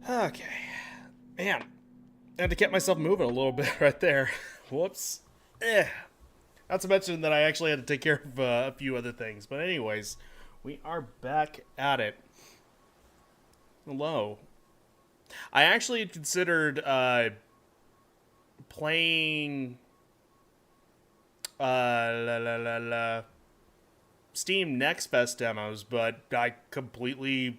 Okay. Man, I had to get myself moving a little bit right there. Whoops. Eh. Not to mention that I actually had to take care of a few other things. But anyways, we are back at it. Hello. I actually had considered playing Steam Next Best demos, but I completely.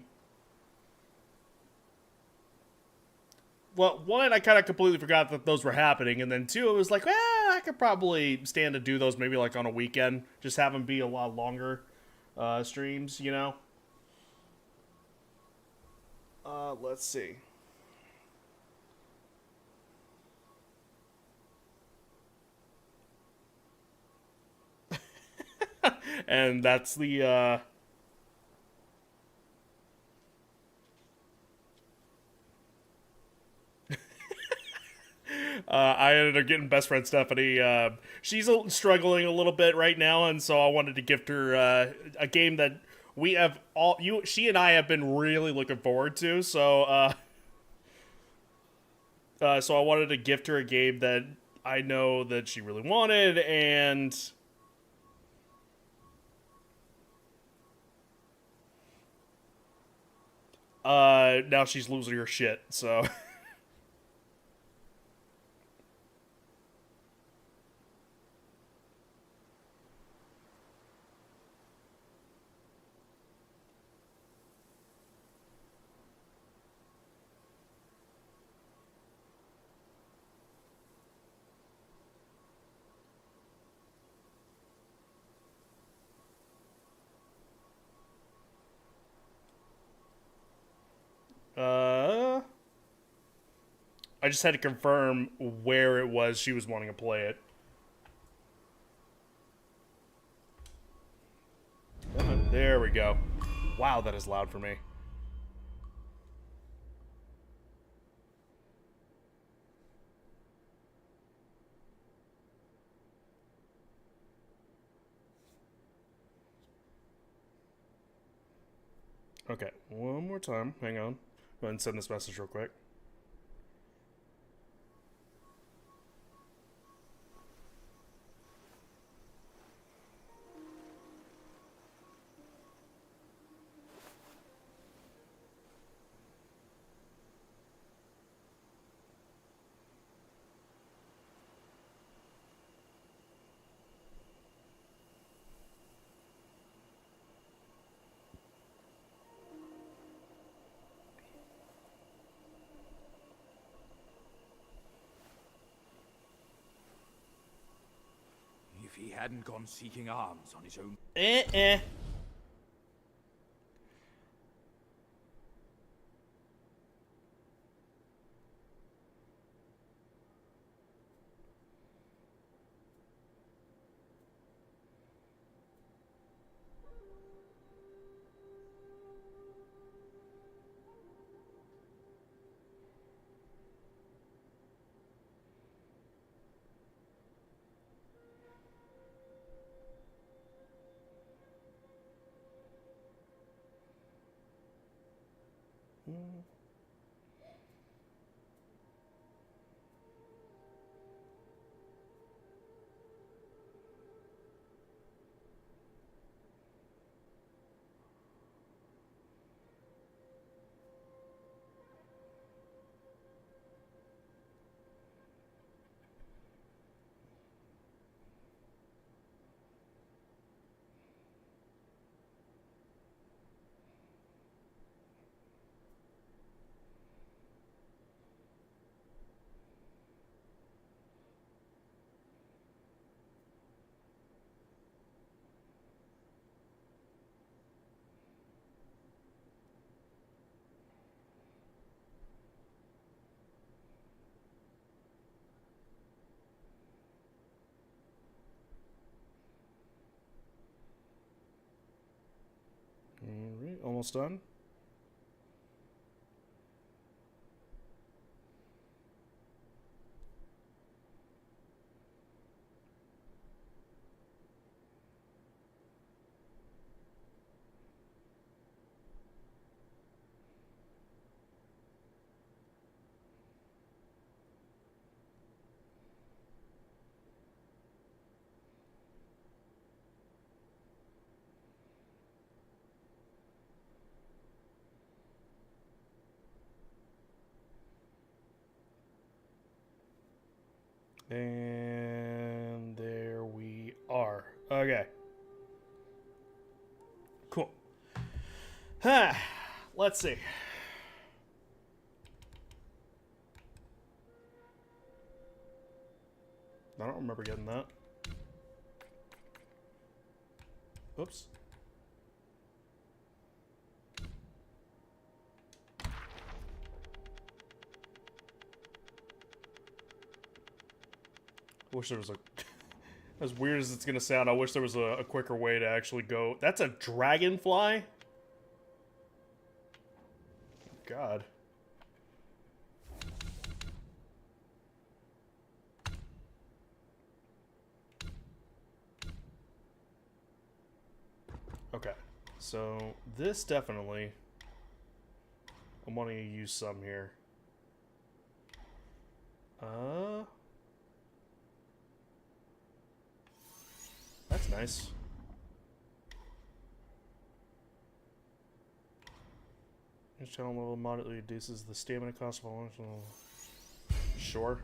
Well, one, I kind of completely forgot that those were happening, and then two, it was like, I could probably stand to do those maybe like on a weekend, just have them be a lot longer streams, you know. Let's see. And that's the I ended up getting best friend Stephanie. She's struggling a little bit right now, and so I wanted to gift her a game that we have she and I have been really looking forward to. So I wanted to gift her a game that I know that she really wanted, and now she's losing her shit. So uh, I just had to confirm where it was she was wanting to play it. There we go. Wow, that is loud for me. Okay, one more time. Hang on. Go ahead and send this message real quick. If he hadn't gone seeking arms on his own. Eh. Alright, almost done. And there we are. Okay. Cool. Let's see. I don't remember getting that. Oops. I wish there was a... As weird as it's gonna sound, I wish there was a quicker way to actually go... That's a dragonfly? God. Okay. So, this definitely... I'm wanting to use some here. That's nice. Each channel level moderately reduces the stamina cost of all. Sure.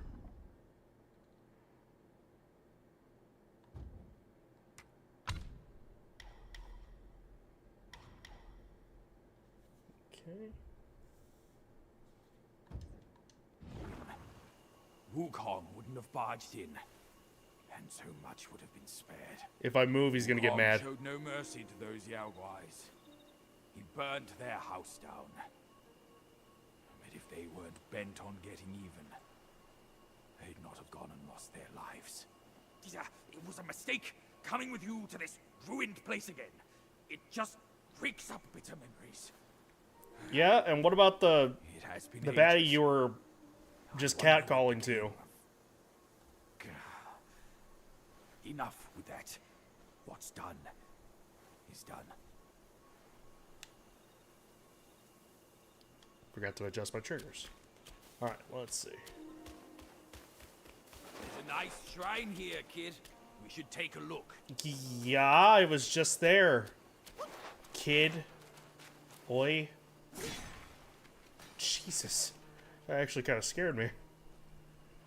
Okay. Wukong wouldn't have barged in, and so much would have been spared. If I move, he's gonna get Wukong mad. showed no mercy to those Yaoguais. He burned their house down. But if they weren't bent on getting even, they'd not have gone and lost their lives. It was a mistake coming with you to this ruined place again. It just rakes up bitter memories. Yeah, and what about the baddie ages. you were just catcalling to? Enough with that. What's done is done. Forgot to adjust my triggers. Alright, let's see. There's a nice shrine here, kid. We should take a look. Yeah, I was just there. Kid. Oi. Jesus. That actually kind of scared me.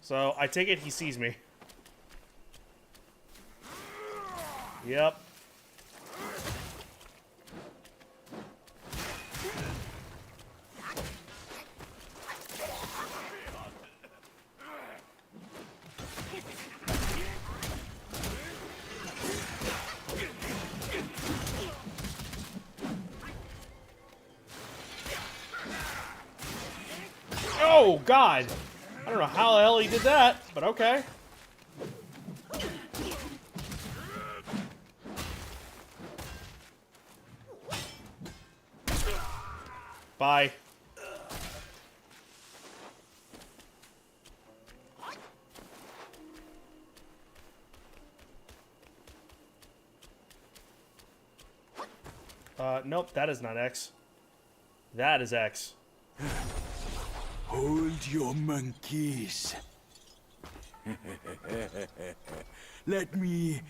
So, I take it he sees me. Yep. Oh, God! I don't know how the hell he did that, but okay. Bye. Nope, that is not X. That is X. Hold your monkeys. Let me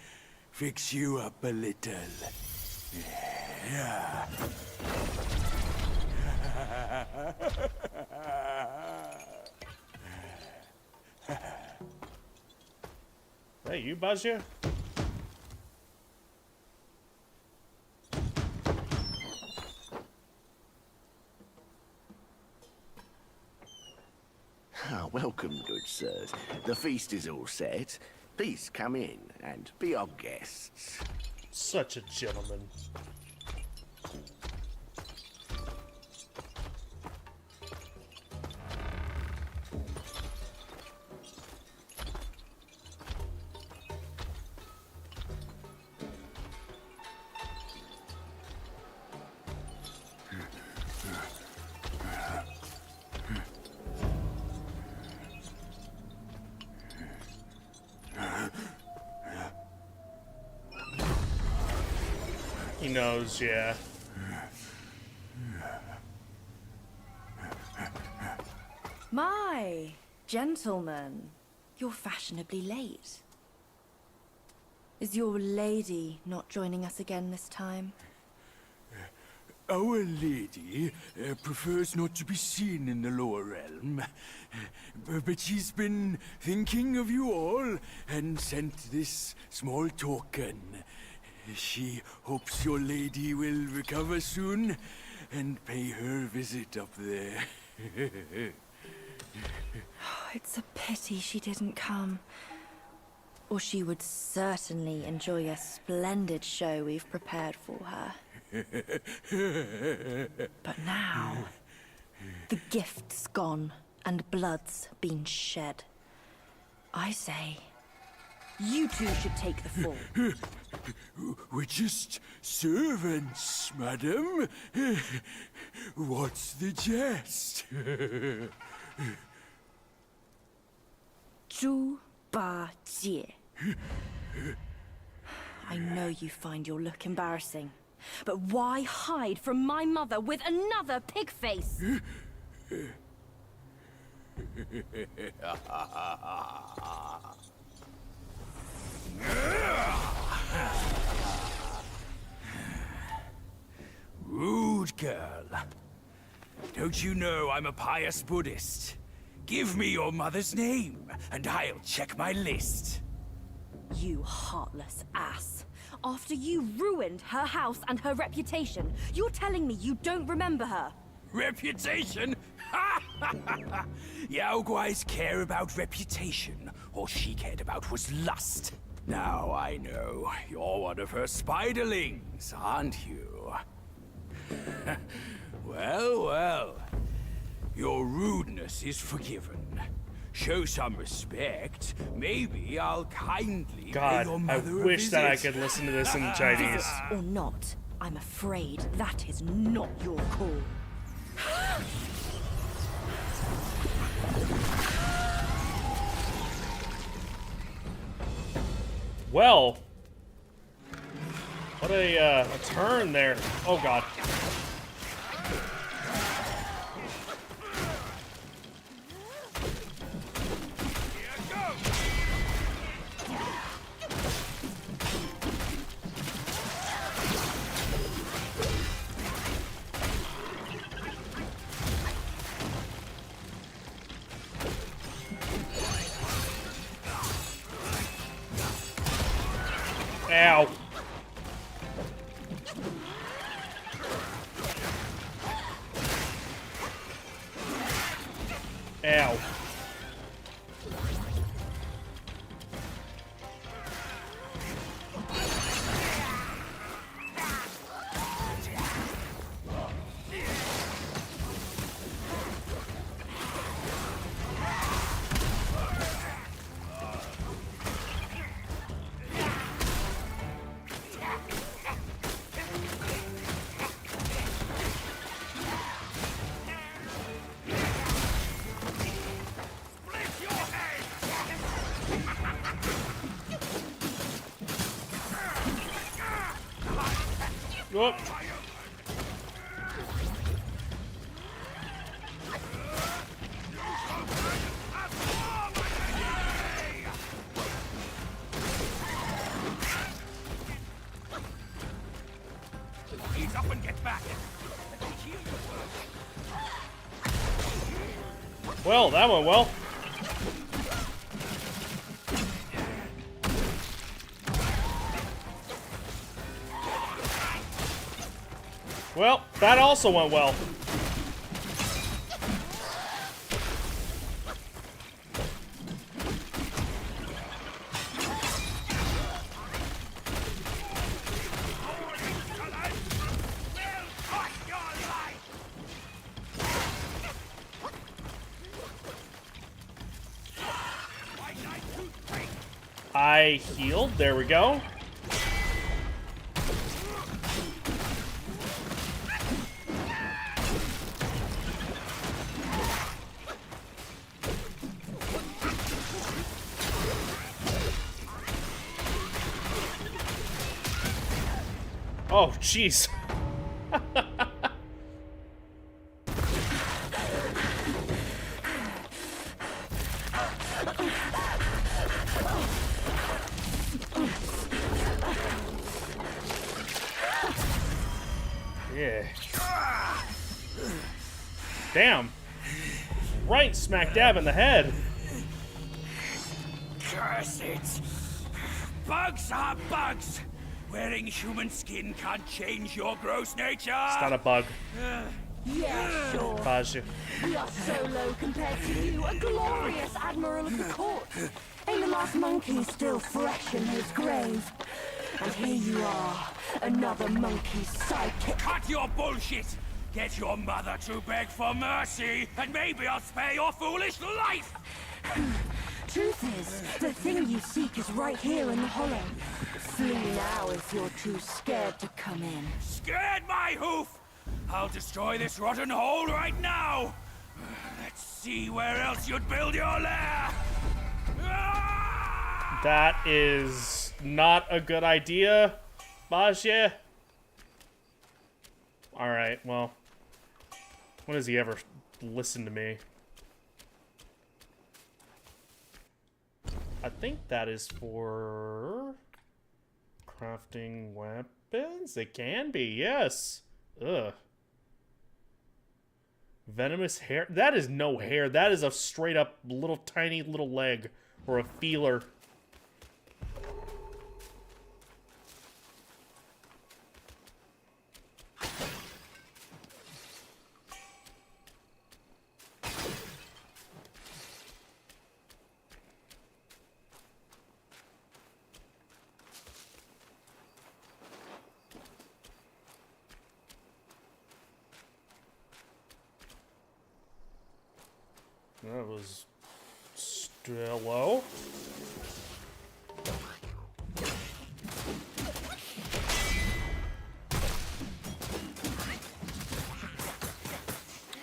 fix you up a little. Yeah. Hey, you buzz you? Ah, welcome, good sirs. The feast is all set. Please come in and be our guests. Such a gentleman. He knows, yeah. My gentlemen, you're fashionably late. Is your lady not joining us again this time? Our lady prefers not to be seen in the lower realm, but she's been thinking of you all and sent this small token. She hopes your lady will recover soon and pay her visit up there. It's a pity she didn't come. Or she would certainly enjoy a splendid show we've prepared for her. But now, the gift's gone and blood's been shed. I say, you two should take the fall. We're just servants, madam. What's the jest? Zhu Ba Jie. I know you find your look embarrassing, but why hide from my mother with another pig face? Rude girl. Don't you know I'm a pious Buddhist? Give me your mother's name, and I'll check my list. You heartless ass. After you ruined her house and her reputation, you're telling me you don't remember her? Reputation? Ha! Yao Guais care about reputation. All she cared about was lust. Now I know. You're one of her spiderlings, aren't you? Well, well. Your rudeness is forgiven. Show some respect. Maybe I'll kindly pay God, your I mother a wish that I visit. could listen to this in Chinese. Or not, I'm afraid that is not your call. Well, what a turn there. Oh God. Ow. Ow. Whoop. Ease up and get back. Well, that went well. Well, that also went well. I healed. There we go. Oh, jeez. Yeah. Damn. Right smack dab in the head. Curse it! Bugs are bugs! Wearing human skin can't change your gross nature! It's not a bug. Yeah, sure. Baja. We are so low compared to you, a glorious admiral of the court. Ain't the last monkey still fresh in his grave? And here you are, another monkey's sidekick. Cut your bullshit! Get your mother to beg for mercy, and maybe I'll spare your foolish life! Truth is, the thing you seek is right here in the hollow. Flee now if you're too scared to come in. Scared my hoof! I'll destroy this rotten hole right now! Let's see where else you'd build your lair! Ah! That is not a good idea, Baja. Alright, well. When does he ever listen to me? I think that is for crafting weapons. It can be, yes. Ugh. Venomous hair. That is no hair. That is a straight up little tiny little leg or a feeler. That was still low.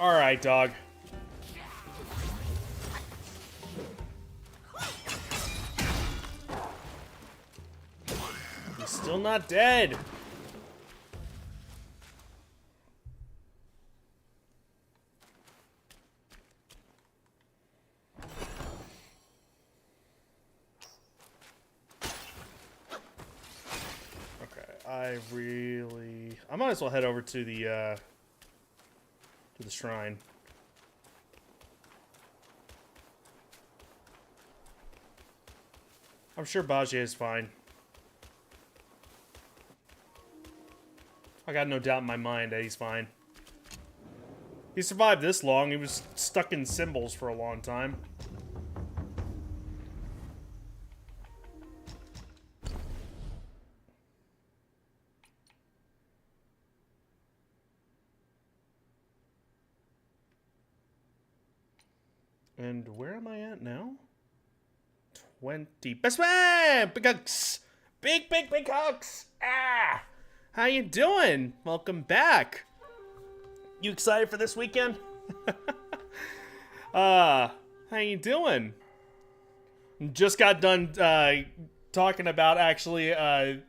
All right, dog. He's still not dead. I might as well head over to the shrine. I'm sure Baja is fine. I got no doubt in my mind that he's fine. He survived this long. He was stuck in symbols for a long time. And where am I at now? 20. Best man! Big hugs! Big hugs! Ah! How you doing? Welcome back. You excited for this weekend? How you doing? Just got done talking about actually that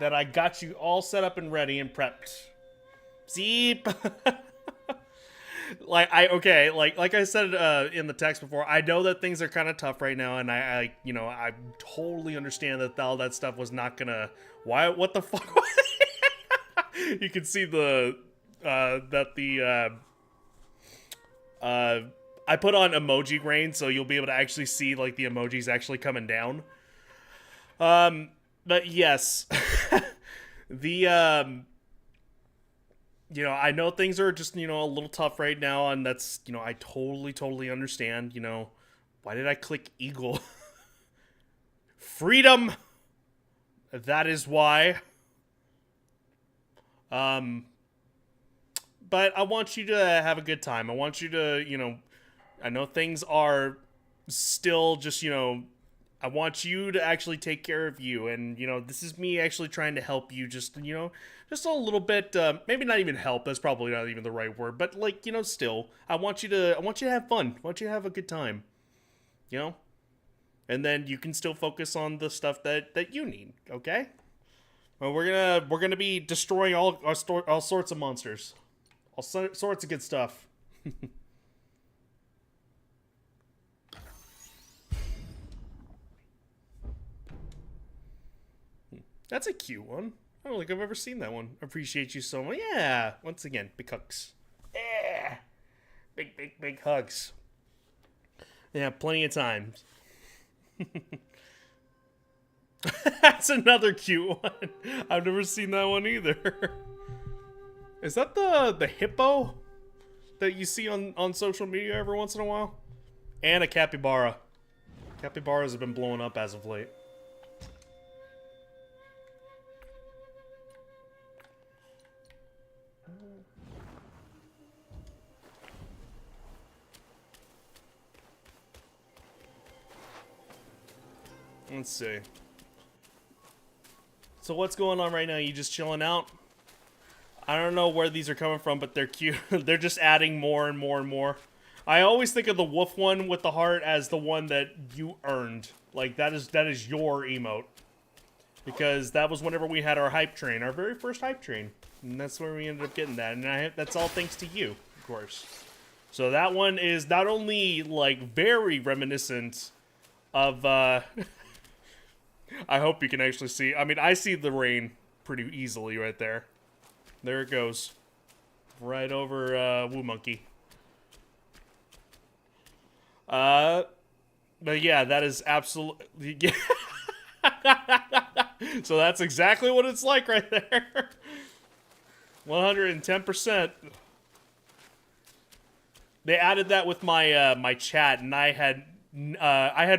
I got you all set up and ready and prepped. Zeep! Like I said in the text before, I know that things are kind of tough right now, and I totally understand that all that stuff was not gonna. What the fuck? You can see the I put on emoji grain, so you'll be able to actually see like the emojis actually coming down. But yes, I know things are just, a little tough right now, and that's, I totally understand, Why did I click eagle? Freedom! That is why. But I want you to have a good time. I want you to, I know things are still just, I want you to actually take care of you, and, this is me actually trying to help you just, just a little bit, maybe not even help, that's probably not even the right word, but, like, still, I want you to have fun. I want you to have a good time, And then you can still focus on the stuff that you need, okay? Well, we're gonna be destroying all sorts of monsters. All sorts of good stuff. That's a cute one. I don't think I've ever seen that one. Appreciate you so much. Yeah. Once again, big hugs. Yeah. Big hugs. Yeah, plenty of times. That's another cute one. I've never seen that one either. Is that the hippo that you see on social media every once in a while? And a capybara. Capybaras have been blowing up as of late. Let's see. So what's going on right now? You just chilling out? I don't know where these are coming from, but they're cute. They're just adding more and more and more. I always think of the wolf one with the heart as the one that you earned. Like, that is your emote. Because that was whenever we had our hype train, our very first hype train. And that's where we ended up getting that. And that's all thanks to you, of course. So that one is not only, like, very reminiscent of, I hope you can actually see. I mean, I see the rain pretty easily right there. There it goes. Right over, Woo Monkey. But yeah, that is absolutely... So that's exactly what it's like right there. 110%. They added that with my my chat, and I had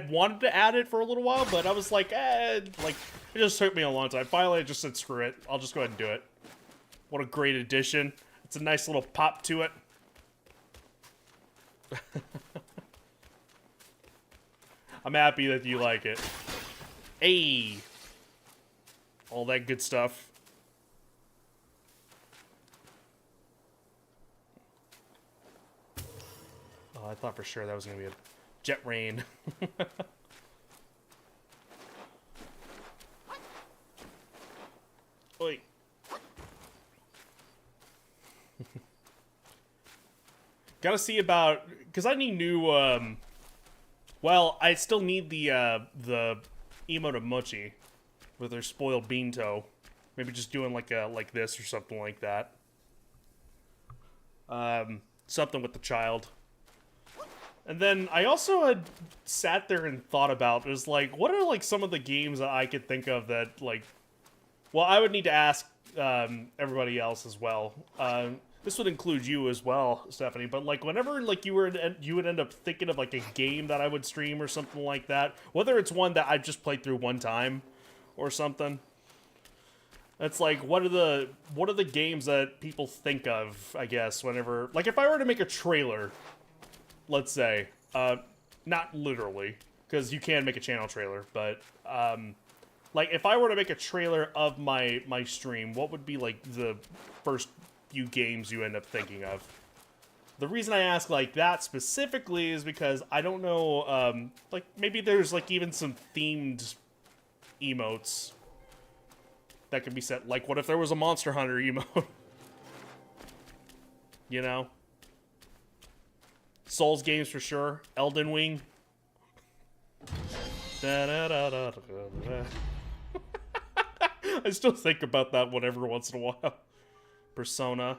wanted to add it for a little while, but I was like, like it just took me a long time. Finally, I just said screw it. I'll just go ahead and do it. What a great addition! It's a nice little pop to it. I'm happy that you like it. Hey, all that good stuff. Oh, I thought for sure that was gonna be a jet rain. Oi. Gotta see about, because I need new, well, I still need the emote of Mochi with her spoiled bean toe. Maybe just doing like this or something like that. Something with the child. And then I also had sat there and thought about, there's like, what are like some of the games that I could think of that like, well, I would need to ask everybody else as well. This would include you as well, Stephanie. But like, whenever like you would end up thinking of like a game that I would stream or something like that, whether it's one that I've just played through one time or something. It's like, what are the games that people think of? I guess whenever, like, if I were to make a trailer, let's say, not literally, because you can make a channel trailer, but like if I were to make a trailer of my stream, what would be like the first few games you end up thinking of? The reason I ask like that specifically is because I don't know, like maybe there's like even some themed emotes that could be set. Like, what if there was a Monster Hunter emote? You know? Souls games for sure. Elden Ring. I still think about that one every once in a while. Persona.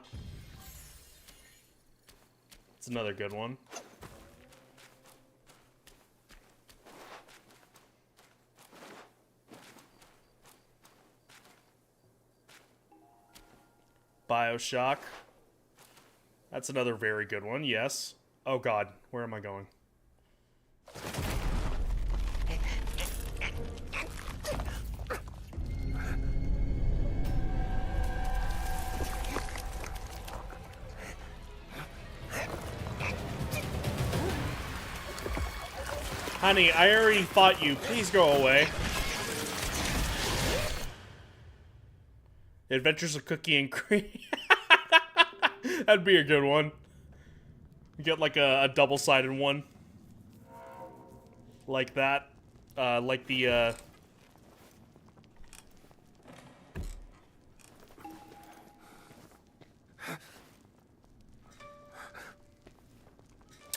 It's another good one. BioShock. That's another very good one, yes. Oh god, where am I going? Honey, I already fought you. Please go away. The Adventures of Cookie and Cream. That'd be a good one. Get like a double-sided one. Like that. Like the,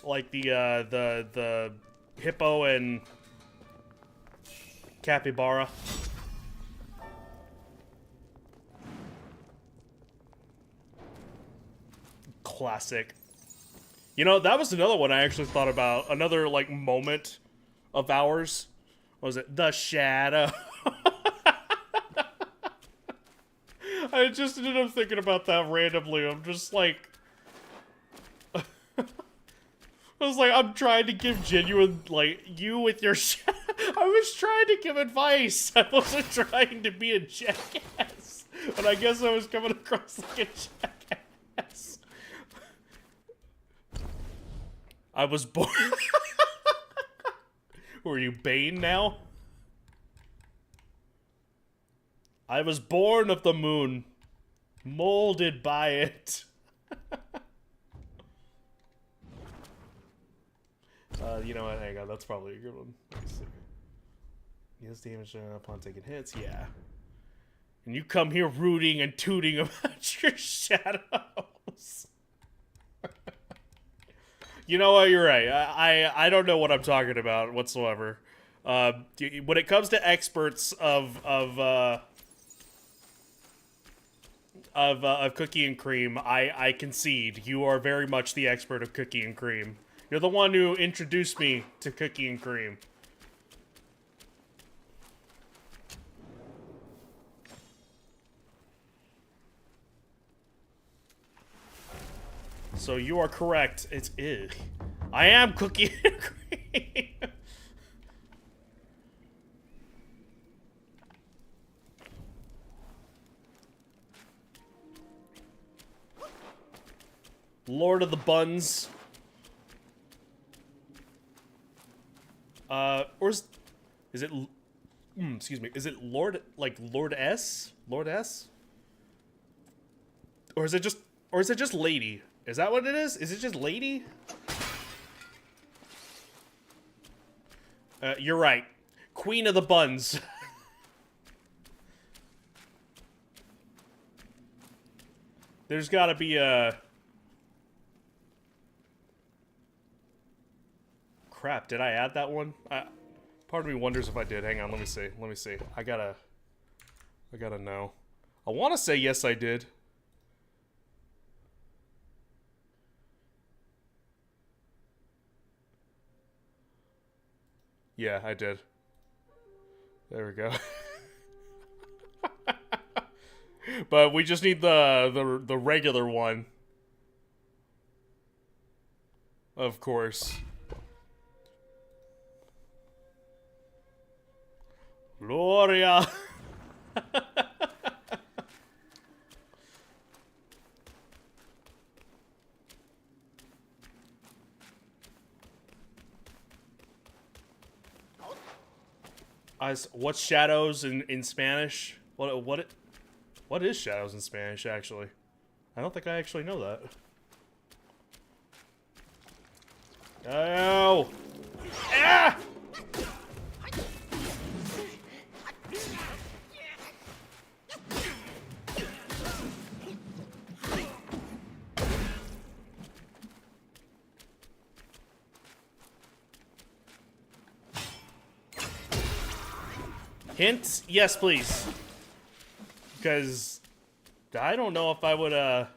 like the hippo and capybara. classic. You know, that was another one I actually thought about. Another, like, moment of ours. What was it? The Shadow. I just ended up thinking about that randomly. I'm just like... I was like, I'm trying to give genuine, like, you with your shadow. I was trying to give advice. I wasn't trying to be a jackass. But I guess I was coming across like a jackass. I was born. Were you Bane now? I was born of the moon, molded by it. You know what? Hang on, that's probably a good one. Let's see. Yes, damage upon taking hits. Yeah. And you come here rooting and tooting about your shadows. You know what? You're right. I don't know what I'm talking about whatsoever. When it comes to experts of cookie and cream, I concede. You are very much the expert of cookie and cream. You're the one who introduced me to cookie and cream. So you are correct. It's ugh. I am cookie and cream. Lord of the Buns. Or is it, excuse me, is it Lord, like Lord S? Lord S? Or is it just Lady? Is that what it is? Is it just Lady? You're right. Queen of the Buns. There's gotta be a... Crap, did I add that one? Part of me wonders if I did. Hang on, let me see. Let me see. I gotta know. I want to say yes, I did. Yeah, I did. There we go. But we just need the regular one. Of course. Gloria. What's shadows in Spanish? What is shadows in Spanish, actually? I don't think I actually know that. Oh! Ah! Hint? Yes, please. Because I don't know if I would, I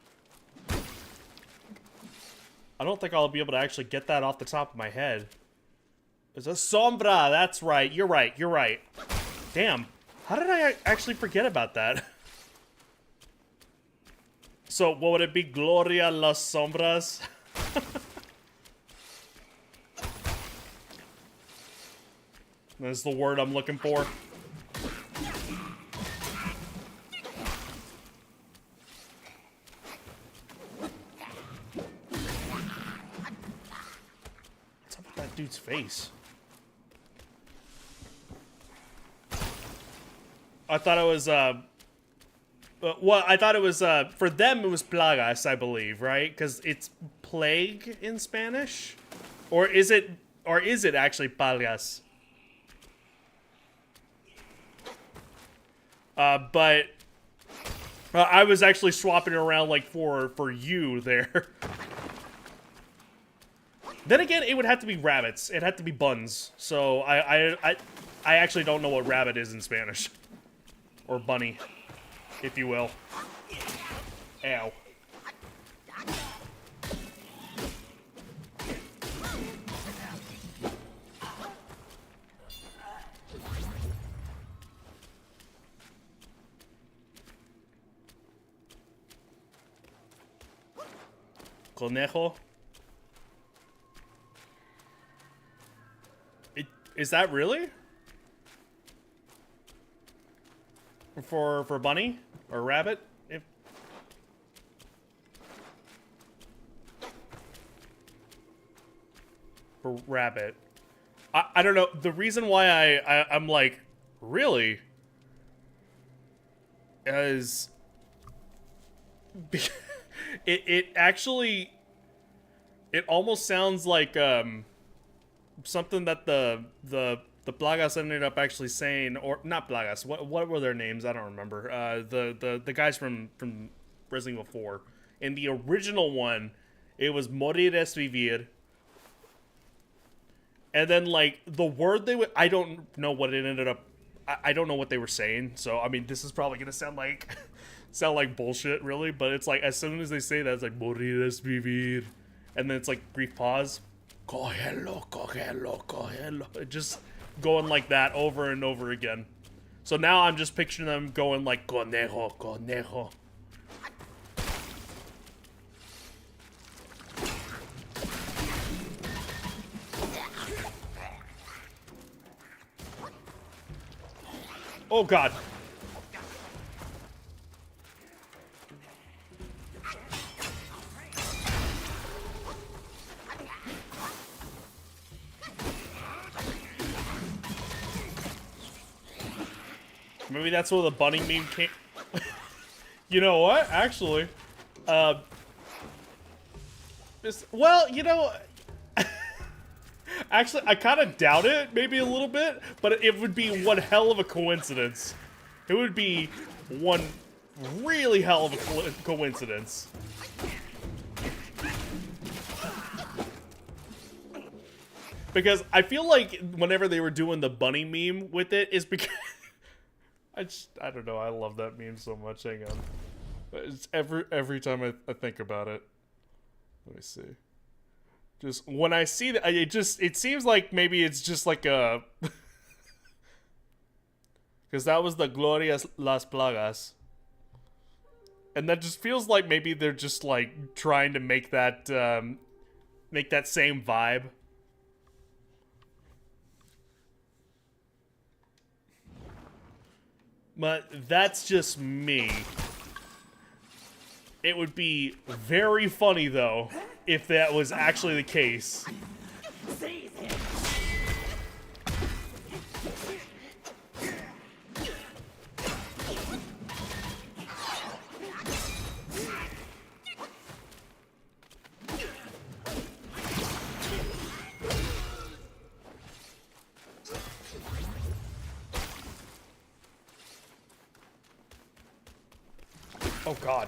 don't think I'll be able to actually get that off the top of my head. It's a sombra. That's right. You're right. You're right. Damn. How did I actually forget about that? So, what would it be? Gloria las sombras? That's the word I'm looking for. Dude's face. I thought it was well, I thought it was for them it was plagas, I believe, right? Because it's plague in Spanish, or is it actually plagas? But I was actually swapping it around like for you there. Then again, it would have to be rabbits. It had to be buns. So I actually don't know what rabbit is in Spanish. Or bunny, if you will. Ow. Conejo. Is that really? For bunny or rabbit? For rabbit. I don't know. The reason why I'm like, really? Is it actually, it almost sounds like something that the Plagas ended up actually saying, or not Plagas. What were their names? I don't remember. The guys from Resident Evil 4. In the original one, it was morir es vivir. And then, like, the word they would... I don't know what it ended up... I don't know what they were saying. So, I mean, this is probably going to sound like... sound like bullshit, really. But it's like, as soon as they say that, it's like... Morir es vivir. And then it's like, brief pause. Cógelo, cógelo, cógelo. It just going like that over and over again. So now I'm just picturing them going like... Conejo, conejo. Oh, God. Maybe that's where the bunny meme came... You know what? Actually, well, you know... Actually, I kind of doubt it, maybe a little bit, but it would be one hell of a coincidence. It would be one really hell of a coincidence. Because I feel like whenever they were doing the bunny meme with it, is because... I don't know, I love that meme so much, hang on. It's every time I think about it. Let me see. Just when I see that, it seems like maybe it's just like a, because that was the Glorias Las Plagas, and that just feels like maybe they're just like trying to make that same vibe. But that's just me. It would be very funny, though, if that was actually the case. Oh, God.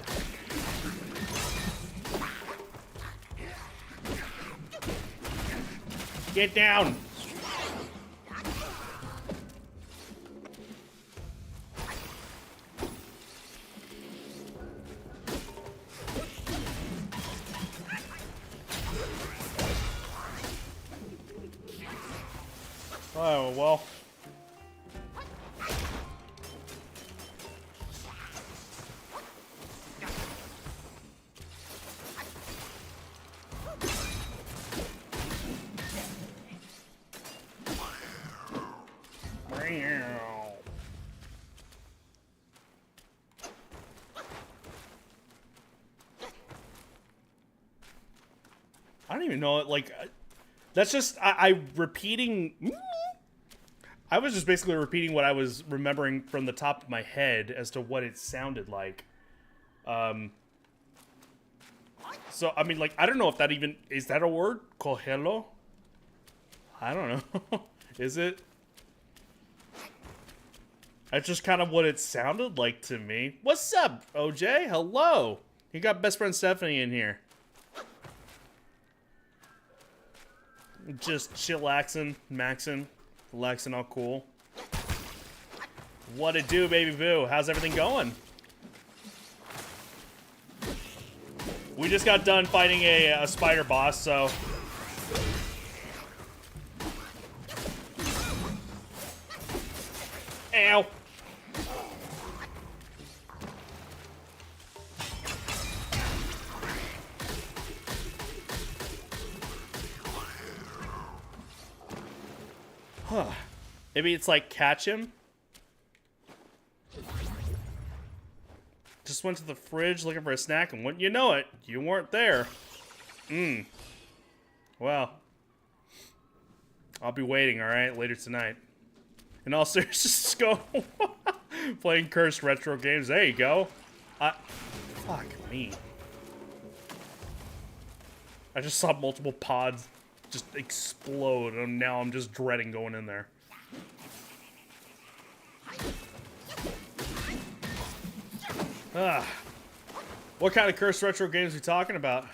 Get down! Oh, well. I don't even know, like, that's just, I repeating, I was just basically repeating what I was remembering from the top of my head as to what it sounded like. So, I mean, like, I don't know if that even, is that a word? Cogelo? I don't know. Is it? That's just kind of what it sounded like to me. What's up, OJ? Hello. You got best friend Stephanie in here. Just chillaxing, maxing, relaxing, all cool. What it do, baby boo? How's everything going? We just got done fighting a spider boss, so... Ow! Huh. Maybe it's like catch him. Just went to the fridge looking for a snack, and wouldn't you know it, you weren't there. Well, I'll be waiting, alright, later tonight. And all seriousness, just go playing cursed retro games. There you go. Fuck me. I just saw multiple pods just explode, and now I'm just dreading going in there. What kind of cursed retro games are we talking about?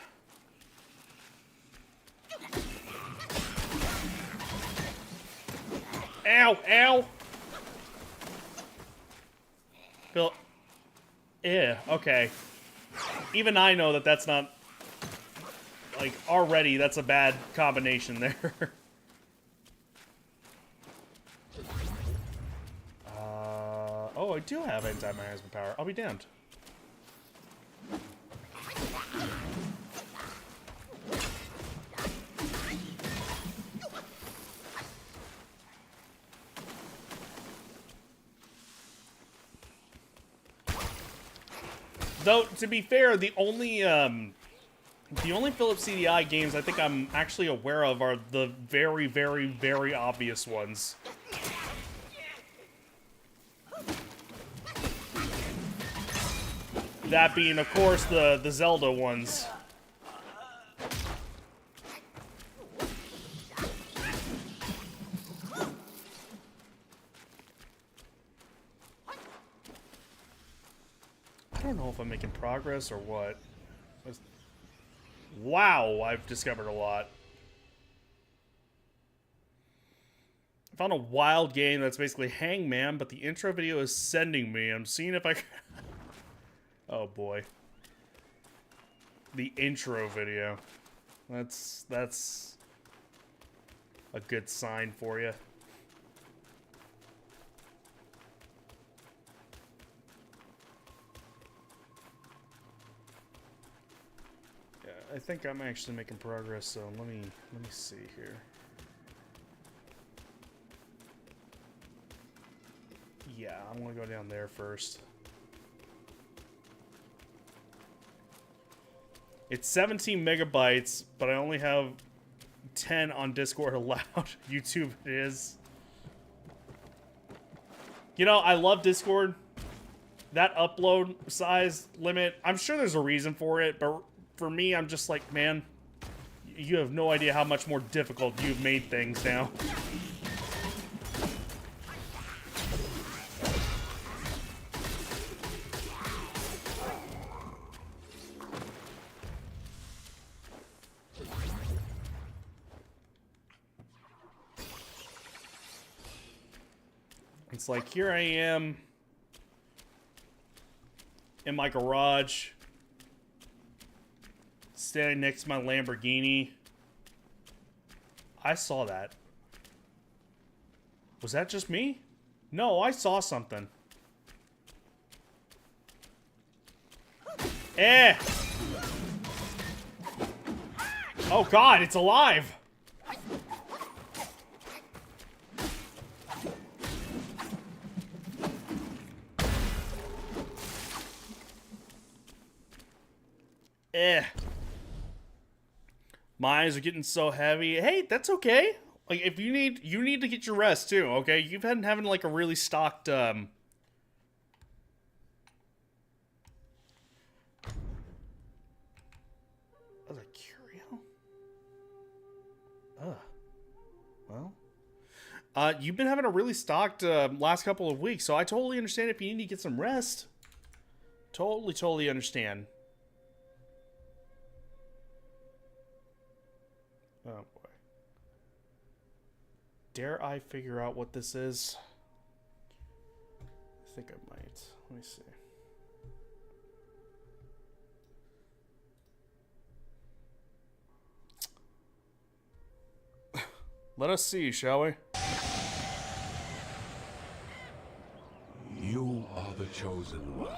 Ow! Ow! Bill. Yeah, okay. Even I know that that's not... Like, already, that's a bad combination there. Oh, I do have anti-miasma power. I'll be damned. Though, to be fair, the only Philips CDI games I think I'm actually aware of are the very, very, very obvious ones. That being, of course, the Zelda ones. I don't know if I'm making progress or what. Wow, I've discovered a lot. I found a wild game that's basically Hangman, but the intro video is sending me. I'm seeing if I can... Oh boy. The intro video. That's a good sign for you. Yeah, I think I'm actually making progress, so let me see here. Yeah, I'm gonna go down there first. It's 17 megabytes, but I only have 10 on Discord allowed. YouTube it is. You know, I love Discord. That upload size limit, I'm sure there's a reason for it, but for me, I'm just like, man, you have no idea how much more difficult you've made things now. It's like, here I am in my garage, standing next to my Lamborghini. I saw that. Was that just me? No, I saw something. Eh! Oh god, it's alive! Eh. My eyes are getting so heavy. Hey, that's okay. Like, if you need to get your rest too, okay? You've been having like a really stocked, Was it curio? Well. You've been having a really stocked, last couple of weeks, so I totally understand if you need to get some rest. Totally understand. Oh boy. Dare I figure out what this is? I think I might. Let me see. Let us see, shall we? You are the chosen one.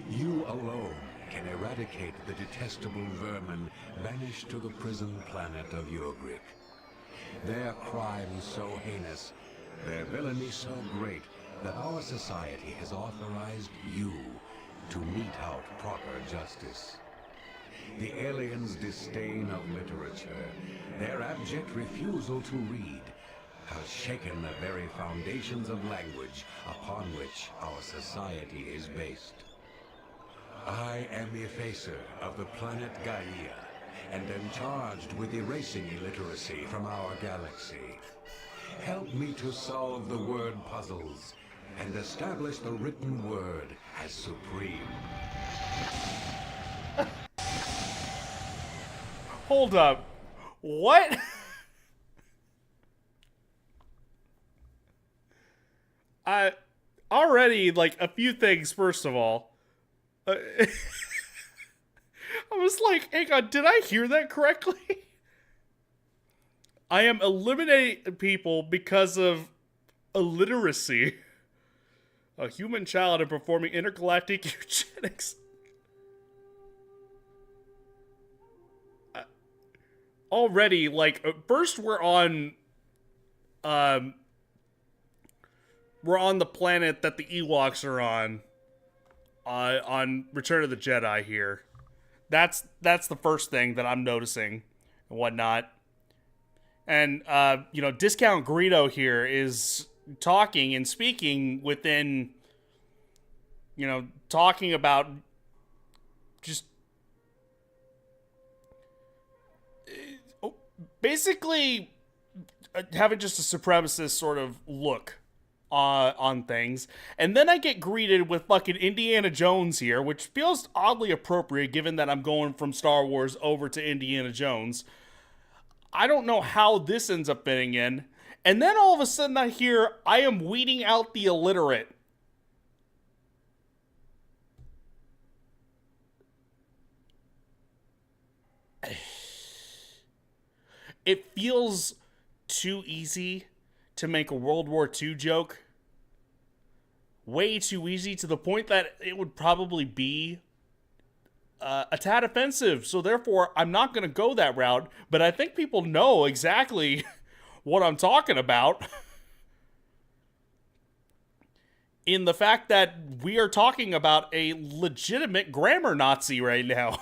You alone can eradicate the detestable vermin banished to the prison planet of Yogrik. their crimes so heinous, their villainy so great, that our society has authorized you to mete out proper justice. The aliens' disdain of literature, their abject refusal to read, has shaken the very foundations of language upon which our society is based. I am Effacer of the planet Gaia, and am charged with erasing illiteracy from our galaxy. Help me to solve the word puzzles, and establish the written word as supreme. Hold up. What? Already, like, a few things, first of all. I was like, hang on, did I hear that correctly? I am eliminating people because of illiteracy. A human child and performing intergalactic eugenics. Already, like, first we're on the planet that the Ewoks are on Return of the Jedi here. That's the first thing that I'm noticing and whatnot. And, you know, Discount Greedo here is talking and speaking within, you know, talking about just basically having just a supremacist sort of look on things. And then I get greeted with fucking Indiana Jones here, which feels oddly appropriate given that I'm going from Star Wars over to Indiana Jones. I don't know how this ends up fitting in. And then all of a sudden I hear, I am weeding out the illiterate. It feels too easy to make a World War II joke. Way too easy, to the point that it would probably be a tad offensive. So therefore, I'm not going to go that route. But I think people know exactly what I'm talking about. In the fact that we are talking about a legitimate grammar Nazi right now.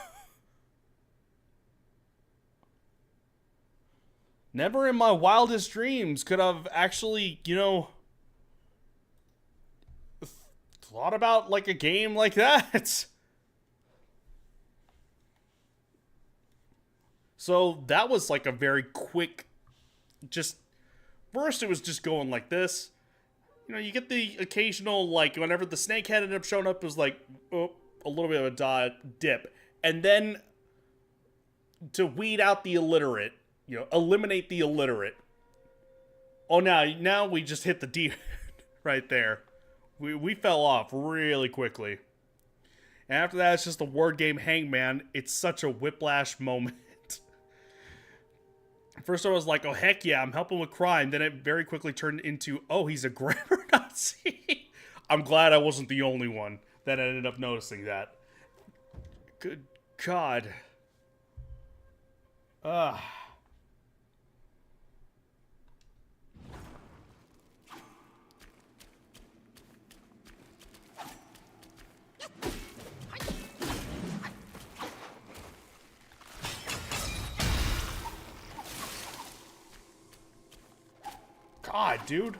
Never in my wildest dreams could I've actually, you know, thought about, like, a game like that. So that was, like, a very quick, just, first it was just going like this. You know, you get the occasional, like, whenever the snake head ended up showing up, it was like, oh, a little bit of a dip. And then to weed out the illiterate. You know, eliminate the illiterate. Oh, now we just hit the D right there. We fell off really quickly. And after that, it's just a word game hangman. It's such a whiplash moment. First I was like, oh, heck yeah, I'm helping with crime. Then it very quickly turned into, oh, he's a grammar Nazi. I'm glad I wasn't the only one that ended up noticing that. Good God. God, dude.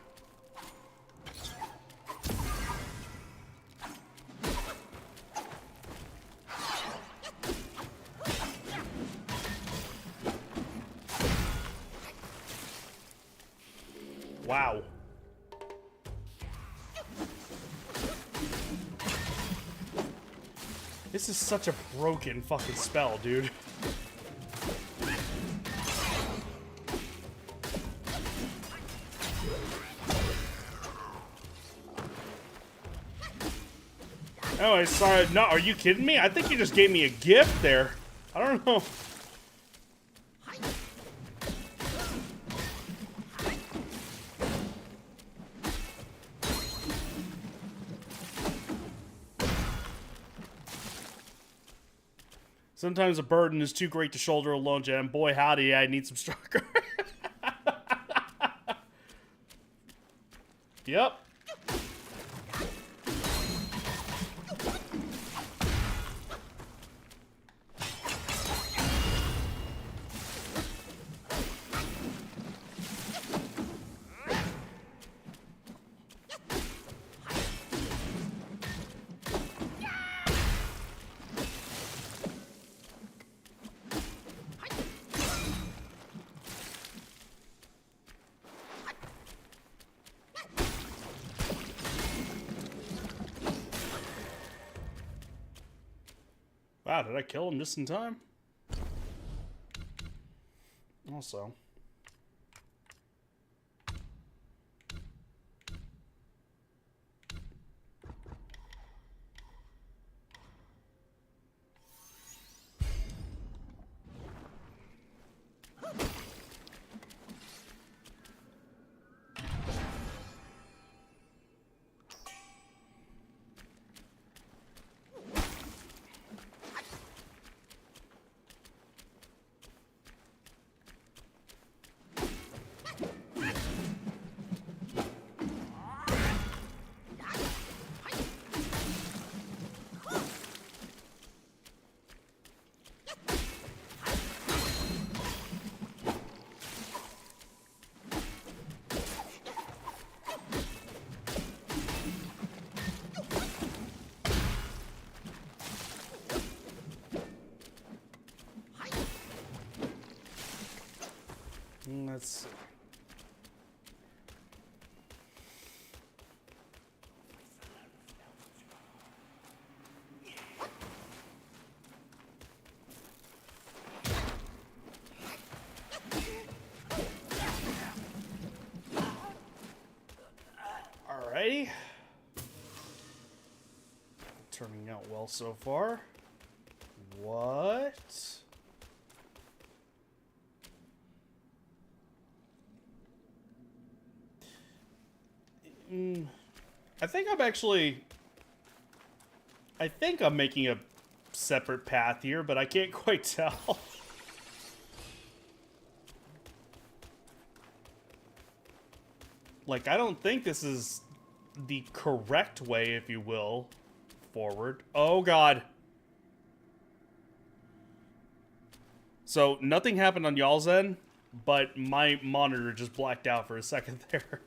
Wow. This is such a broken fucking spell, dude. Oh, I saw. No, are you kidding me? I think you just gave me a gift there. I don't know. Sometimes a burden is too great to shoulder alone, Jen. Boy, howdy, I need some stronger. Yep. Wow, did I kill him just in time? Also. Let's see. Alrighty. Turning out well so far. What? I think I'm making a separate path here, but I can't quite tell. Like, I don't think this is the correct way, if you will, forward. Oh, God. So, nothing happened on y'all's end, but my monitor just blacked out for a second there.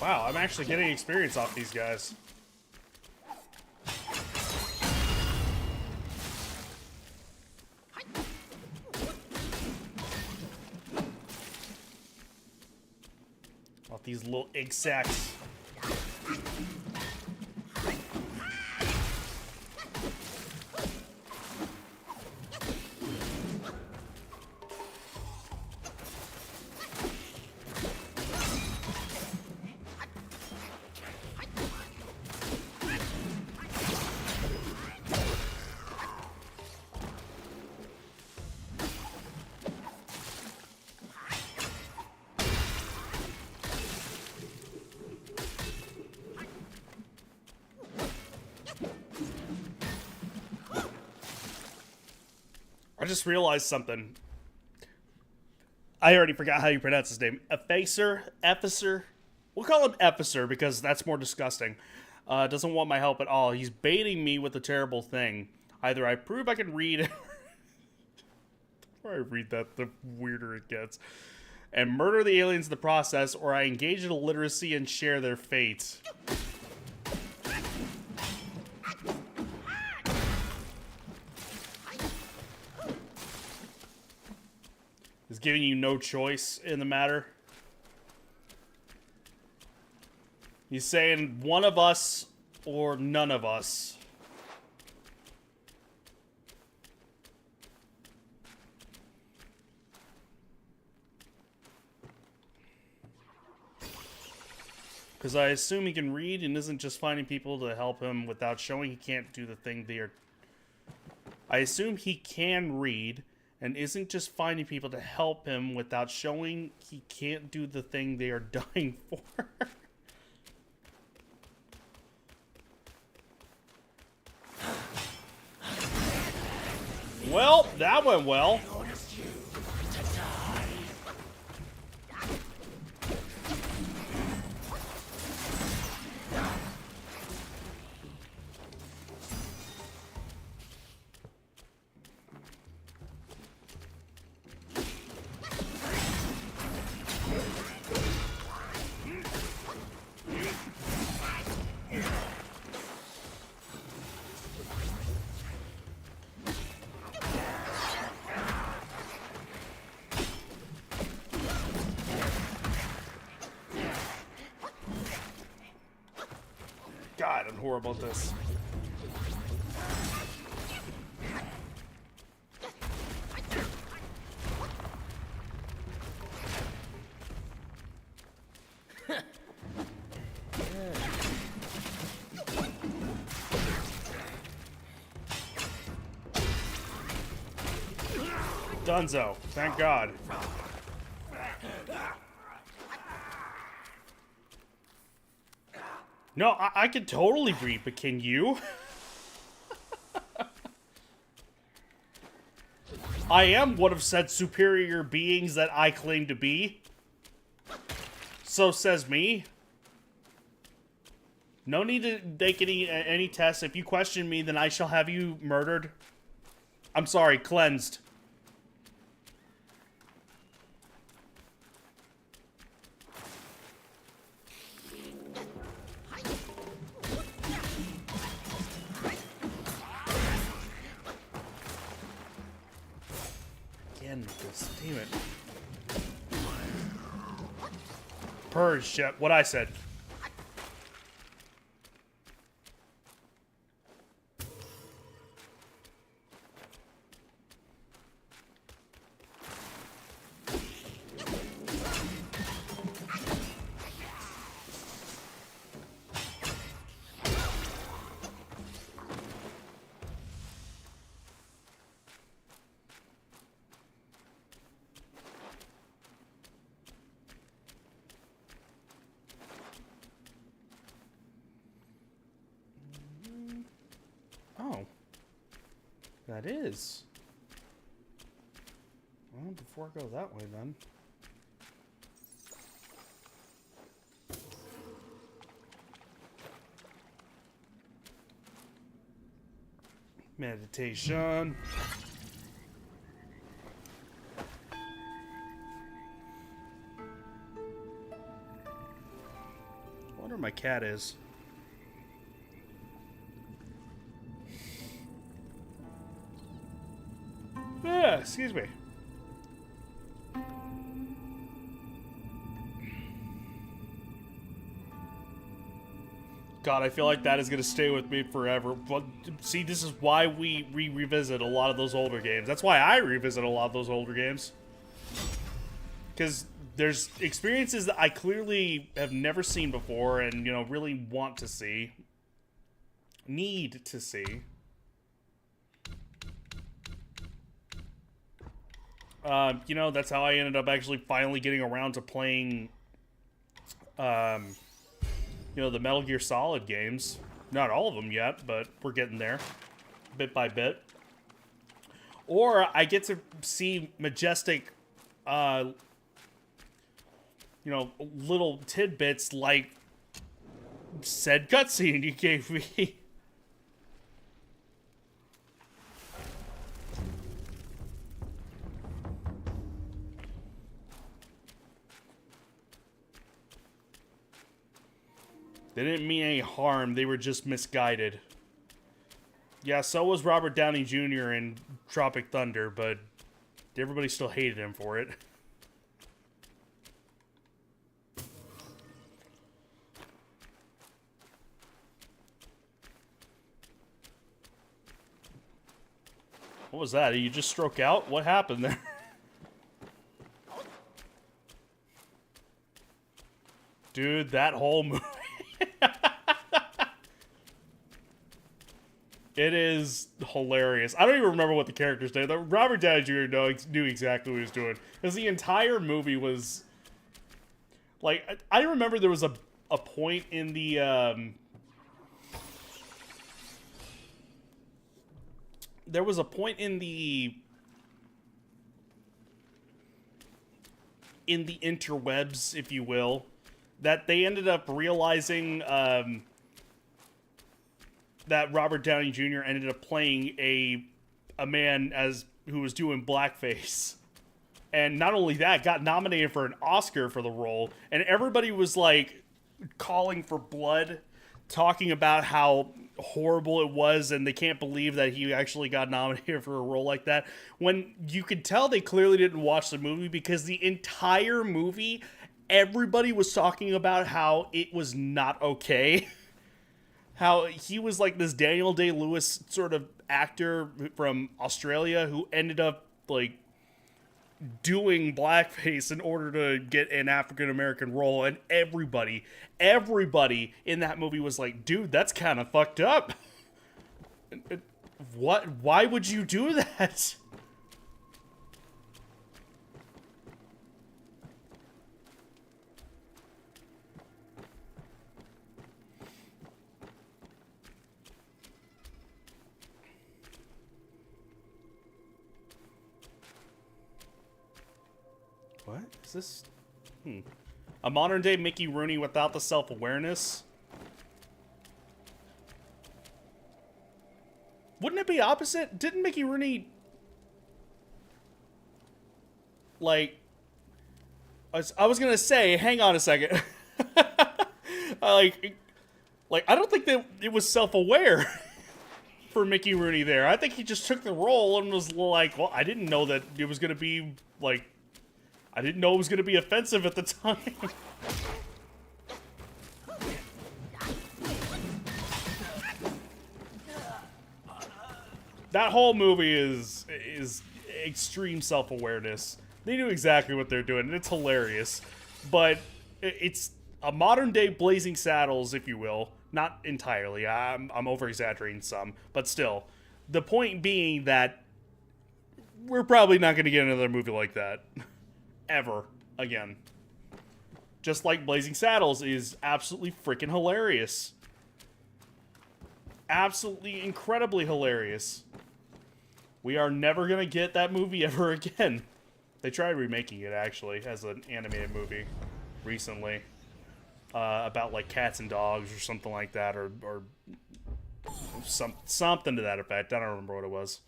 Wow, I'm actually getting experience off these guys. Off these little egg sacks. I just realized something. I already forgot how you pronounce his name. Epheser? We'll call him Epheser because that's more disgusting. Doesn't want my help at all. He's baiting me with a terrible thing. Either I prove I can read, the more I read that, the weirder it gets, and murder the aliens in the process, or I engage in illiteracy and share their fate. Is giving you no choice in the matter. He's saying one of us or none of us. Because I assume he can read and isn't just finding people to help him without showing he can't do the thing they are... I assume he can read and isn't just finding people to help him without showing he can't do the thing they are dying for. Well, that went well. God, I'm horrible at this. Dunzo, thank God. No, I can totally breathe, but can you? I am one of said superior beings that I claim to be. So says me. No need to make any tests. If you question me, then I shall have you murdered. I'm sorry, cleansed. This. Damn it. Purge, shit. What I said. Oh. That is. Well, before I go that way then. Meditation. I wonder where my cat is. Yeah, excuse me. God, I feel like that is going to stay with me forever. But see, this is why we revisit a lot of those older games. That's why I revisit a lot of those older games. Because there's experiences that I clearly have never seen before and, you know, really want to see. Need to see. You know, that's how I ended up actually finally getting around to playing, you know, the Metal Gear Solid games. Not all of them yet, but we're getting there, bit by bit. Or I get to see majestic, you know, little tidbits like said cutscene you gave me. They didn't mean any harm, they were just misguided. Yeah, so was Robert Downey Jr. in Tropic Thunder, but everybody still hated him for it. What was that? Did you just stroke out? What happened there? Dude, that whole movie. It is hilarious. I don't even remember what the characters did. Robert Downey Jr. knew exactly what he was doing. Because the entire movie was... Like, I remember there was a point in the... there was a point in the interwebs, if you will, that they ended up realizing that Robert Downey Jr. ended up playing a man who was doing blackface. And not only that, got nominated for an Oscar for the role, and everybody was like calling for blood, talking about how horrible it was, and they can't believe that he actually got nominated for a role like that, when you could tell they clearly didn't watch the movie, because the entire movie, everybody was talking about how it was not okay. How he was like this Daniel Day-Lewis sort of actor from Australia who ended up like doing blackface in order to get an African-American role, and everybody in that movie was like, dude, that's kind of fucked up. What? Why would you do that? What is this? A modern day Mickey Rooney without the self-awareness? Wouldn't it be opposite? Didn't Mickey Rooney... Like... I was gonna say, hang on a second. like, I don't think that it was self-aware for Mickey Rooney there. I think he just took the role and was like, well, I didn't know that it was gonna be, like... I didn't know it was going to be offensive at the time. That whole movie is extreme self-awareness. They knew exactly what they're doing, and it's hilarious. But it's a modern-day Blazing Saddles, if you will. Not entirely. I'm over-exaggerating some. But still. The point being that we're probably not going to get another movie like that. Ever again. Just like Blazing Saddles is absolutely freaking hilarious. Absolutely incredibly hilarious. We are never gonna get that movie ever again. They tried remaking it actually as an animated movie recently. About like cats and dogs or something like that, or something to that effect. I don't remember what it was.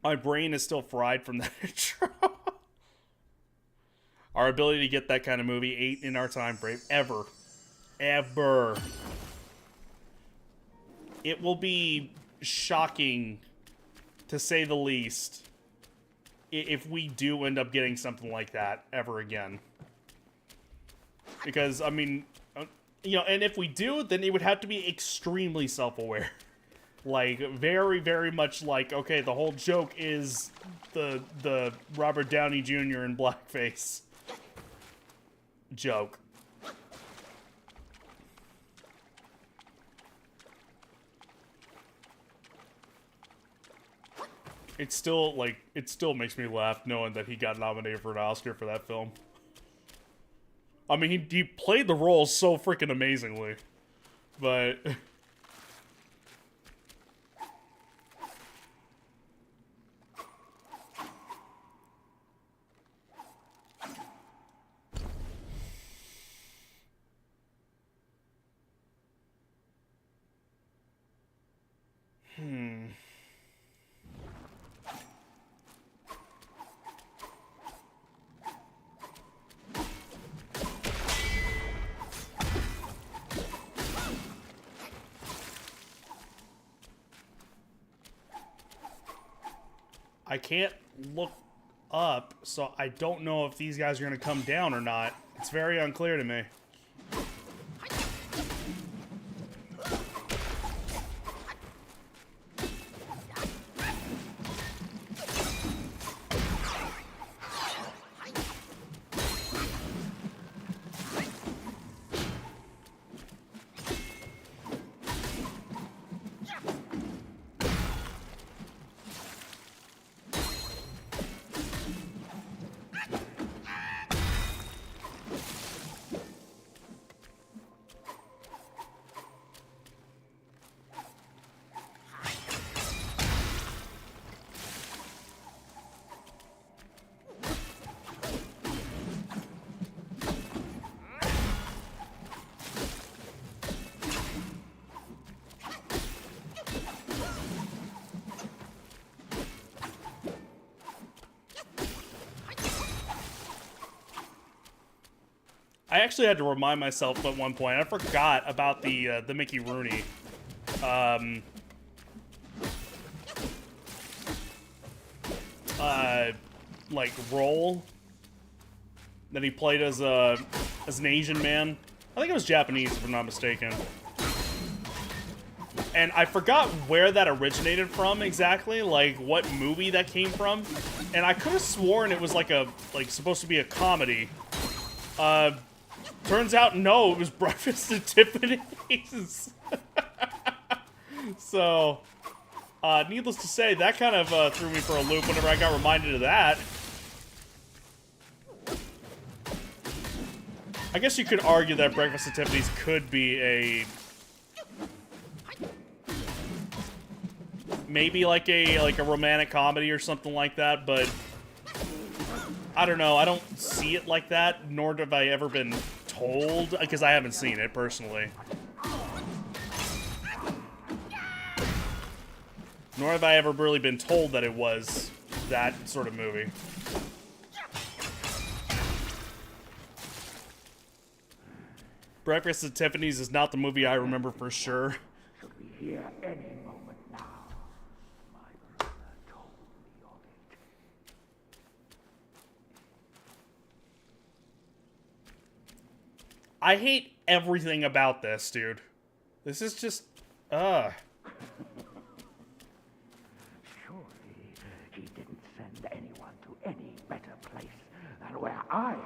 My brain is still fried from that intro. Our ability to get that kind of movie ain't in our time frame. Ever. Ever. It will be shocking, to say the least, if we do end up getting something like that ever again. Because, I mean, you know, and if we do, then it would have to be extremely self-aware. Like, very, very much like, okay, the whole joke is the Robert Downey Jr. in blackface joke. It's still, like, it still makes me laugh knowing that he got nominated for an Oscar for that film. I mean, he played the role so freaking amazingly. But... I can't look up, so I don't know if these guys are going to come down or not. It's very unclear to me. I actually had to remind myself at one point. I forgot about the Mickey Rooney. Like role that he played as an Asian man. I think it was Japanese, if I'm not mistaken. And I forgot where that originated from exactly, like what movie that came from. And I could have sworn it was like supposed to be a comedy. Turns out no, it was Breakfast at Tiffany's. So, needless to say, that kind of threw me for a loop whenever I got reminded of that. I guess you could argue that Breakfast at Tiffany's could be a... maybe like a romantic comedy or something like that, but... I don't know, I don't see it like that, nor have I ever been told, because I haven't seen it, personally. Nor have I ever really been told that it was that sort of movie. Breakfast at Tiffany's is not the movie I remember for sure. She'll be here any moment now. My brother told me of it. I hate everything about this, dude. This is just, Surely he didn't send anyone to any better place than where I am.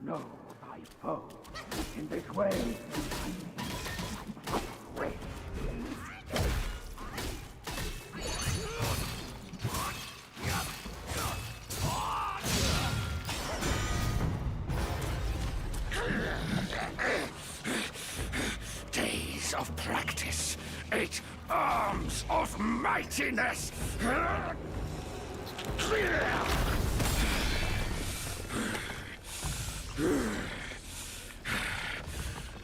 Know thy foe. In this way, I may ready. Days of practice, 8 arms of mightiness.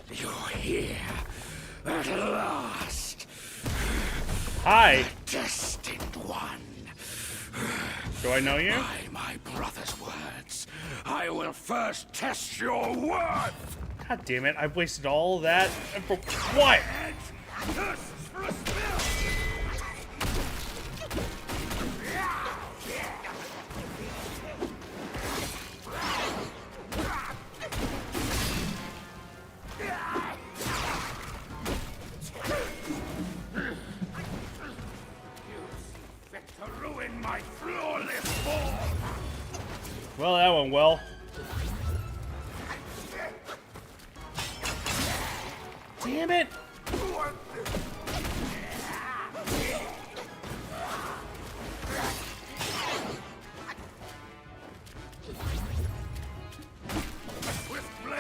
You're here at last. hi. Destined one. Do I know you? By my brother's words, I will first test your worth. God damn it, I've wasted all that. And for what? Thirsts for a spill. Well, that went well. Damn it! Swift blade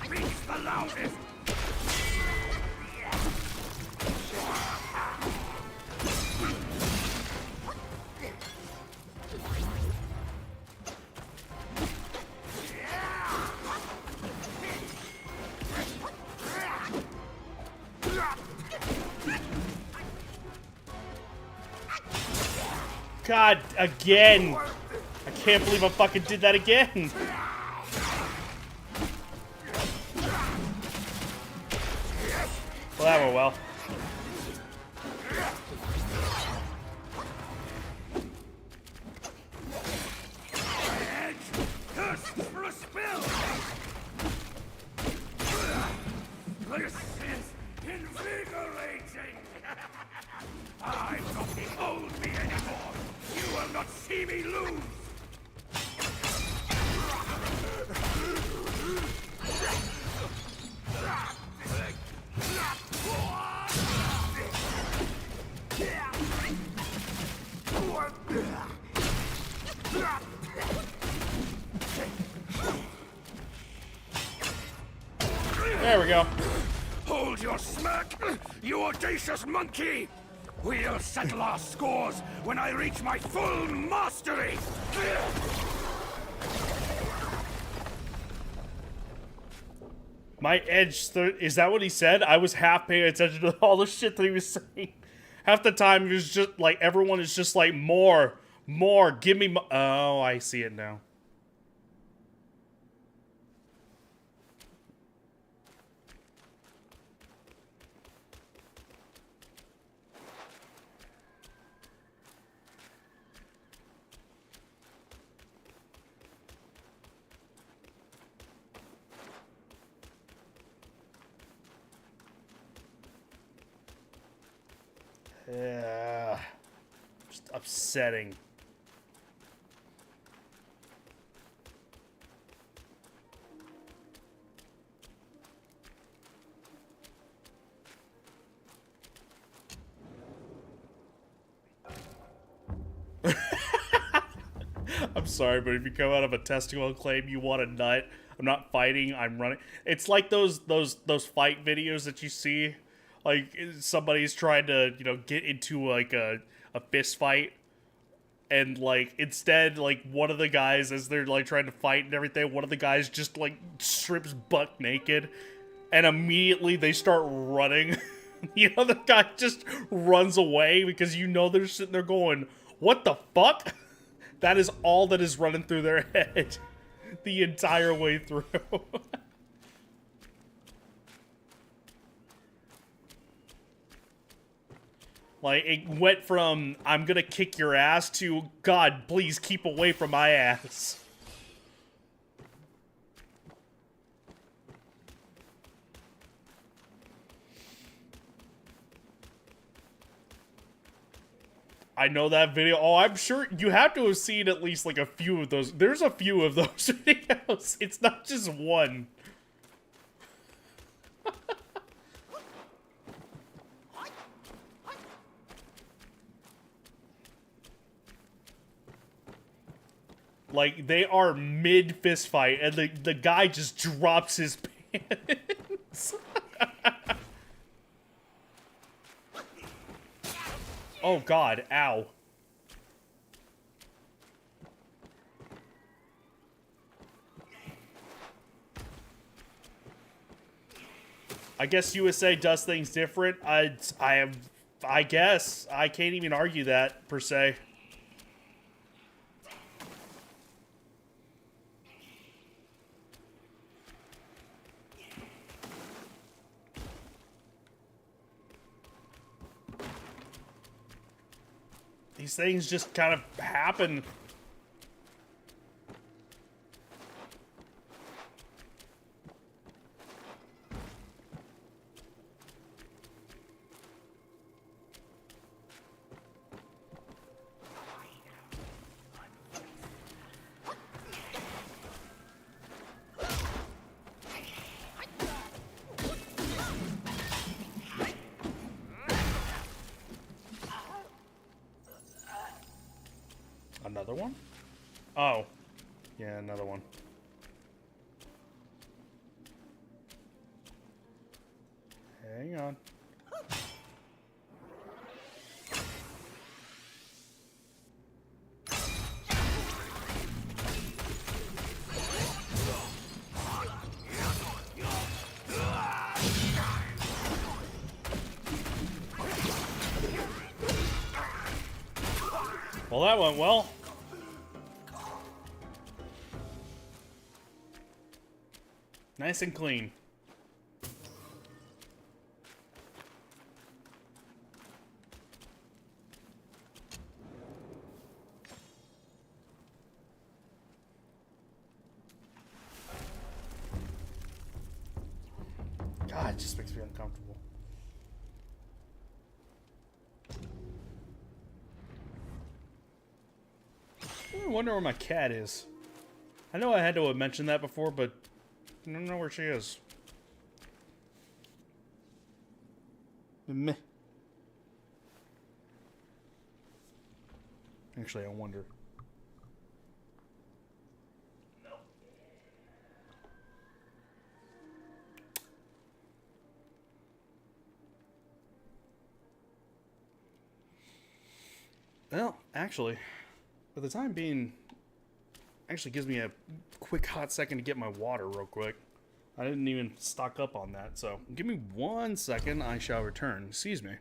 speaks the loudest. God, again! I can't believe I fucking did that again! Well, that went well. Thirsts for a spill. This is invigorating. I don't behold me anymore. You will not see me lose. There we go. Hold your smirk, you audacious monkey! We'll settle our scores when I reach my full mastery! My edge, is that what he said? I was half paying attention to all the shit that he was saying. Half the time, it was just like, everyone is just like, more, give me oh, I see it now. Yeah, just upsetting. I'm sorry, but if you come out of a testicle and claim you want a nut, I'm not fighting, I'm running. It's like those fight videos that you see. Like, somebody's trying to, you know, get into, like, a fist fight. And, like, instead, like, one of the guys, as they're, like, trying to fight and everything, one of the guys just, like, strips buck naked. And immediately they start running. The other guy just runs away because you know they're sitting there going, what the fuck? That is all that is running through their head the entire way through. Like, it went from, I'm gonna kick your ass to, God, please keep away from my ass. I know that video. Oh, I'm sure you have to have seen at least like a few of those. There's a few of those videos. It's not just one. Like, they are mid fist fight and the guy just drops his pants. Oh God, ow. I guess USA does things different. I guess. I can't even argue that, per se. These things just kind of happen. Another one? Oh. Yeah, another one. Hang on. Well, that went well. Nice and clean. God, it just makes me uncomfortable. I wonder where my cat is. I know I had to have mentioned that before, but I don't know where she is. Meh. Actually, I wonder. No. Well, actually, for the time being, actually gives me a quick hot second to get my water real quick. I didn't even stock up on that, so give me 1 second. I shall return. Excuse me.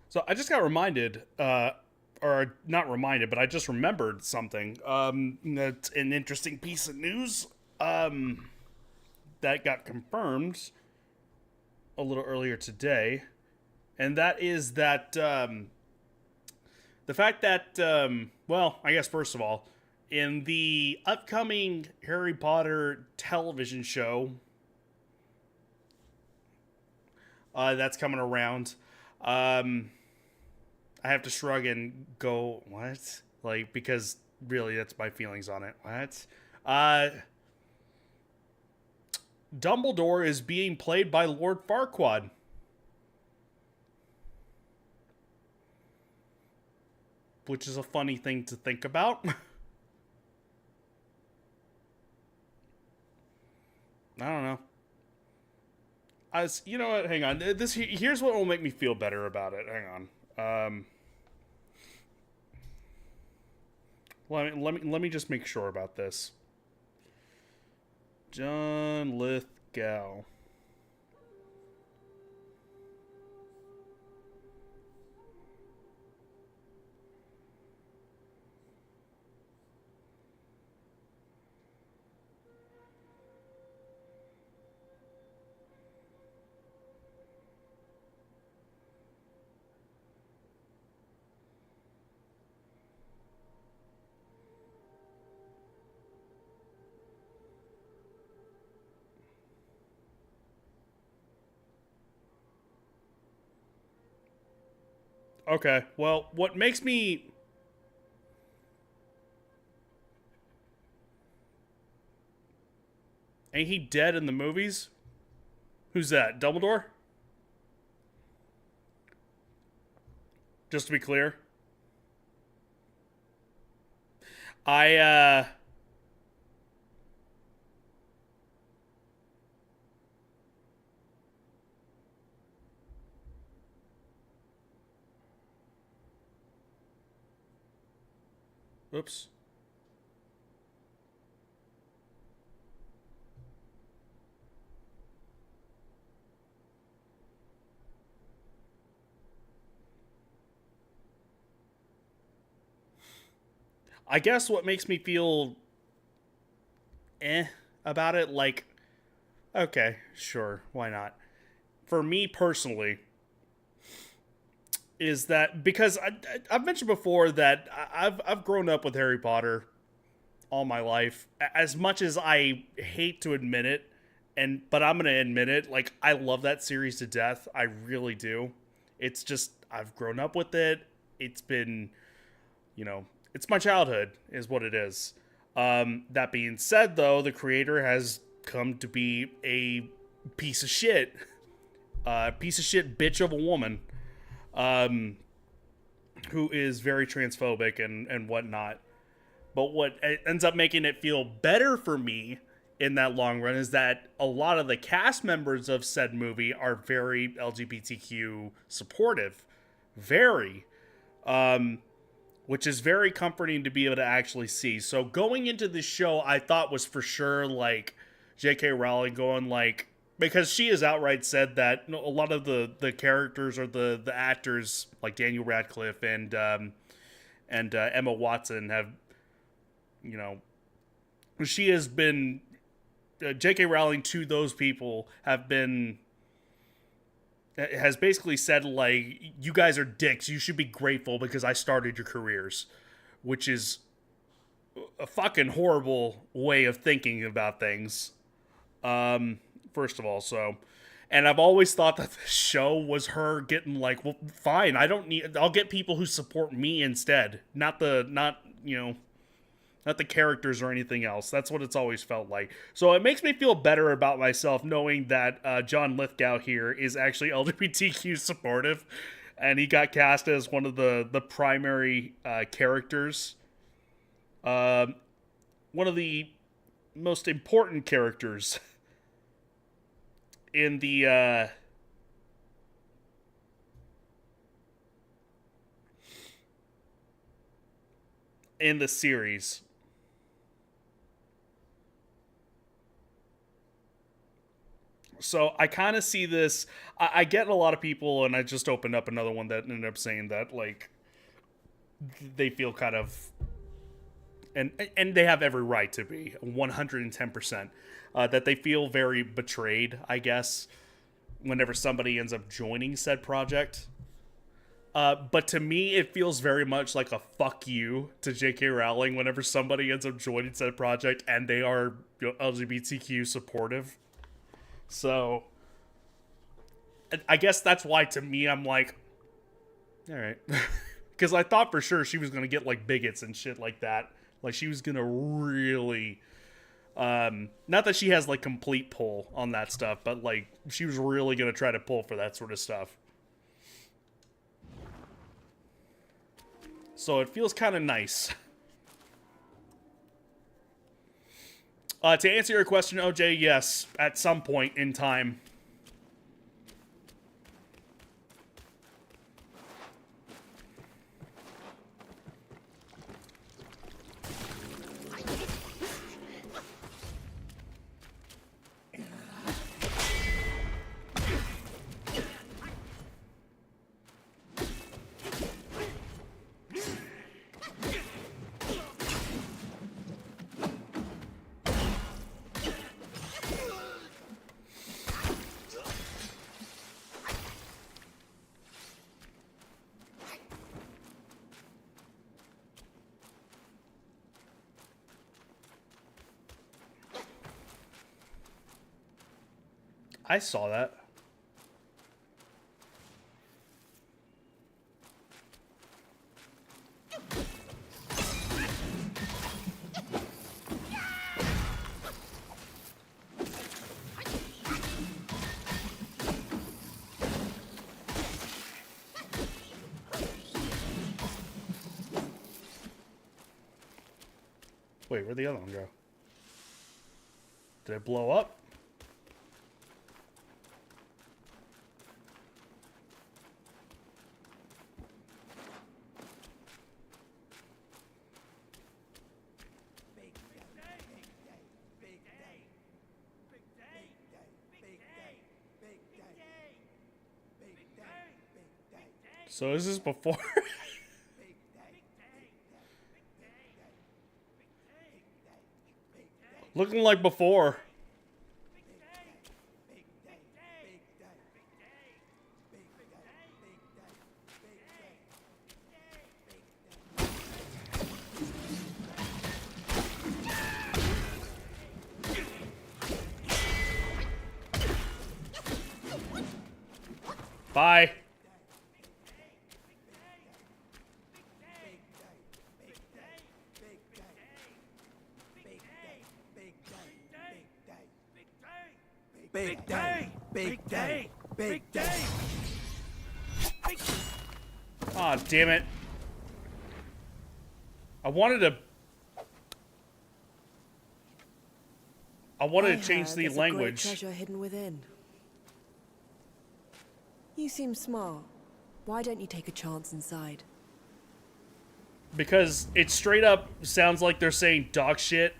So I just got reminded, or not reminded, but I just remembered something. That's an interesting piece of news. That got confirmed a little earlier today, and that is that the fact that, well, I guess first of all, in the upcoming Harry Potter television show that's coming around, I have to shrug and go, what? Like, because really, that's my feelings on it. What? Dumbledore is being played by Lord Farquaad. Which is a funny thing to think about. I don't know. You know what? Hang on. Here's what will make me feel better about it. Hang on. Let me just make sure about this. John Lithgow. Okay, well, what makes me... Ain't he dead in the movies? Who's that? Dumbledore? Just to be clear. I, oops. I guess what makes me feel about it, like, okay, sure, why not? For me personally, is that because I've mentioned before that I've grown up with Harry Potter all my life. As much as I hate to admit it, but I'm gonna admit it, like, I love that series to death. I really do. It's just I've grown up with it. It's been, it's my childhood, is what it is. That being said, though, the creator has come to be a piece of shit. Piece of shit bitch of a woman. Who is very transphobic and whatnot. But what ends up making it feel better for me in that long run is that a lot of the cast members of said movie are very LGBTQ supportive. Very. Which is very comforting to be able to actually see. So going into this show, I thought was for sure, like, J.K. Rowling going, like, because she has outright said that a lot of the characters or the actors, like Daniel Radcliffe and Emma Watson, have, she has been, J.K. Rowling to those people has basically said, like, you guys are dicks. You should be grateful because I started your careers, which is a fucking horrible way of thinking about things. First of all, and I've always thought that the show was her getting, like, well, fine, I'll get people who support me instead, not the characters or anything else. That's what it's always felt like. So it makes me feel better about myself knowing that John Lithgow here is actually LGBTQ supportive, and he got cast as one of the primary characters. One of the most important characters in the series. So I kind of see this. I get a lot of people, and I just opened up another one that ended up saying that, like, they feel kind of, and they have every right to be 110%, that they feel very betrayed, I guess, whenever somebody ends up joining said project. But to me, it feels very much like a fuck you to J.K. Rowling whenever somebody ends up joining said project and they are, LGBTQ supportive. So, I guess that's why, to me, I'm like, all right. Because I thought for sure she was going to get, like, bigots and shit like that. Like, she was going to really, not that she has, like, complete pull on that stuff, but, like, she was really going to try to pull for that sort of stuff. So it feels kind of nice. To answer your question, OJ, yes, at some point in time. I saw that. Wait, where'd the other one go? Did it blow up? So is this before? Looking like before. Bye. Big day, big day, big day. Aw, damn it. I wanted to change the there's language. A great treasure hidden within. You seem smart. Why don't you take a chance inside? Because it straight up sounds like they're saying dog shit.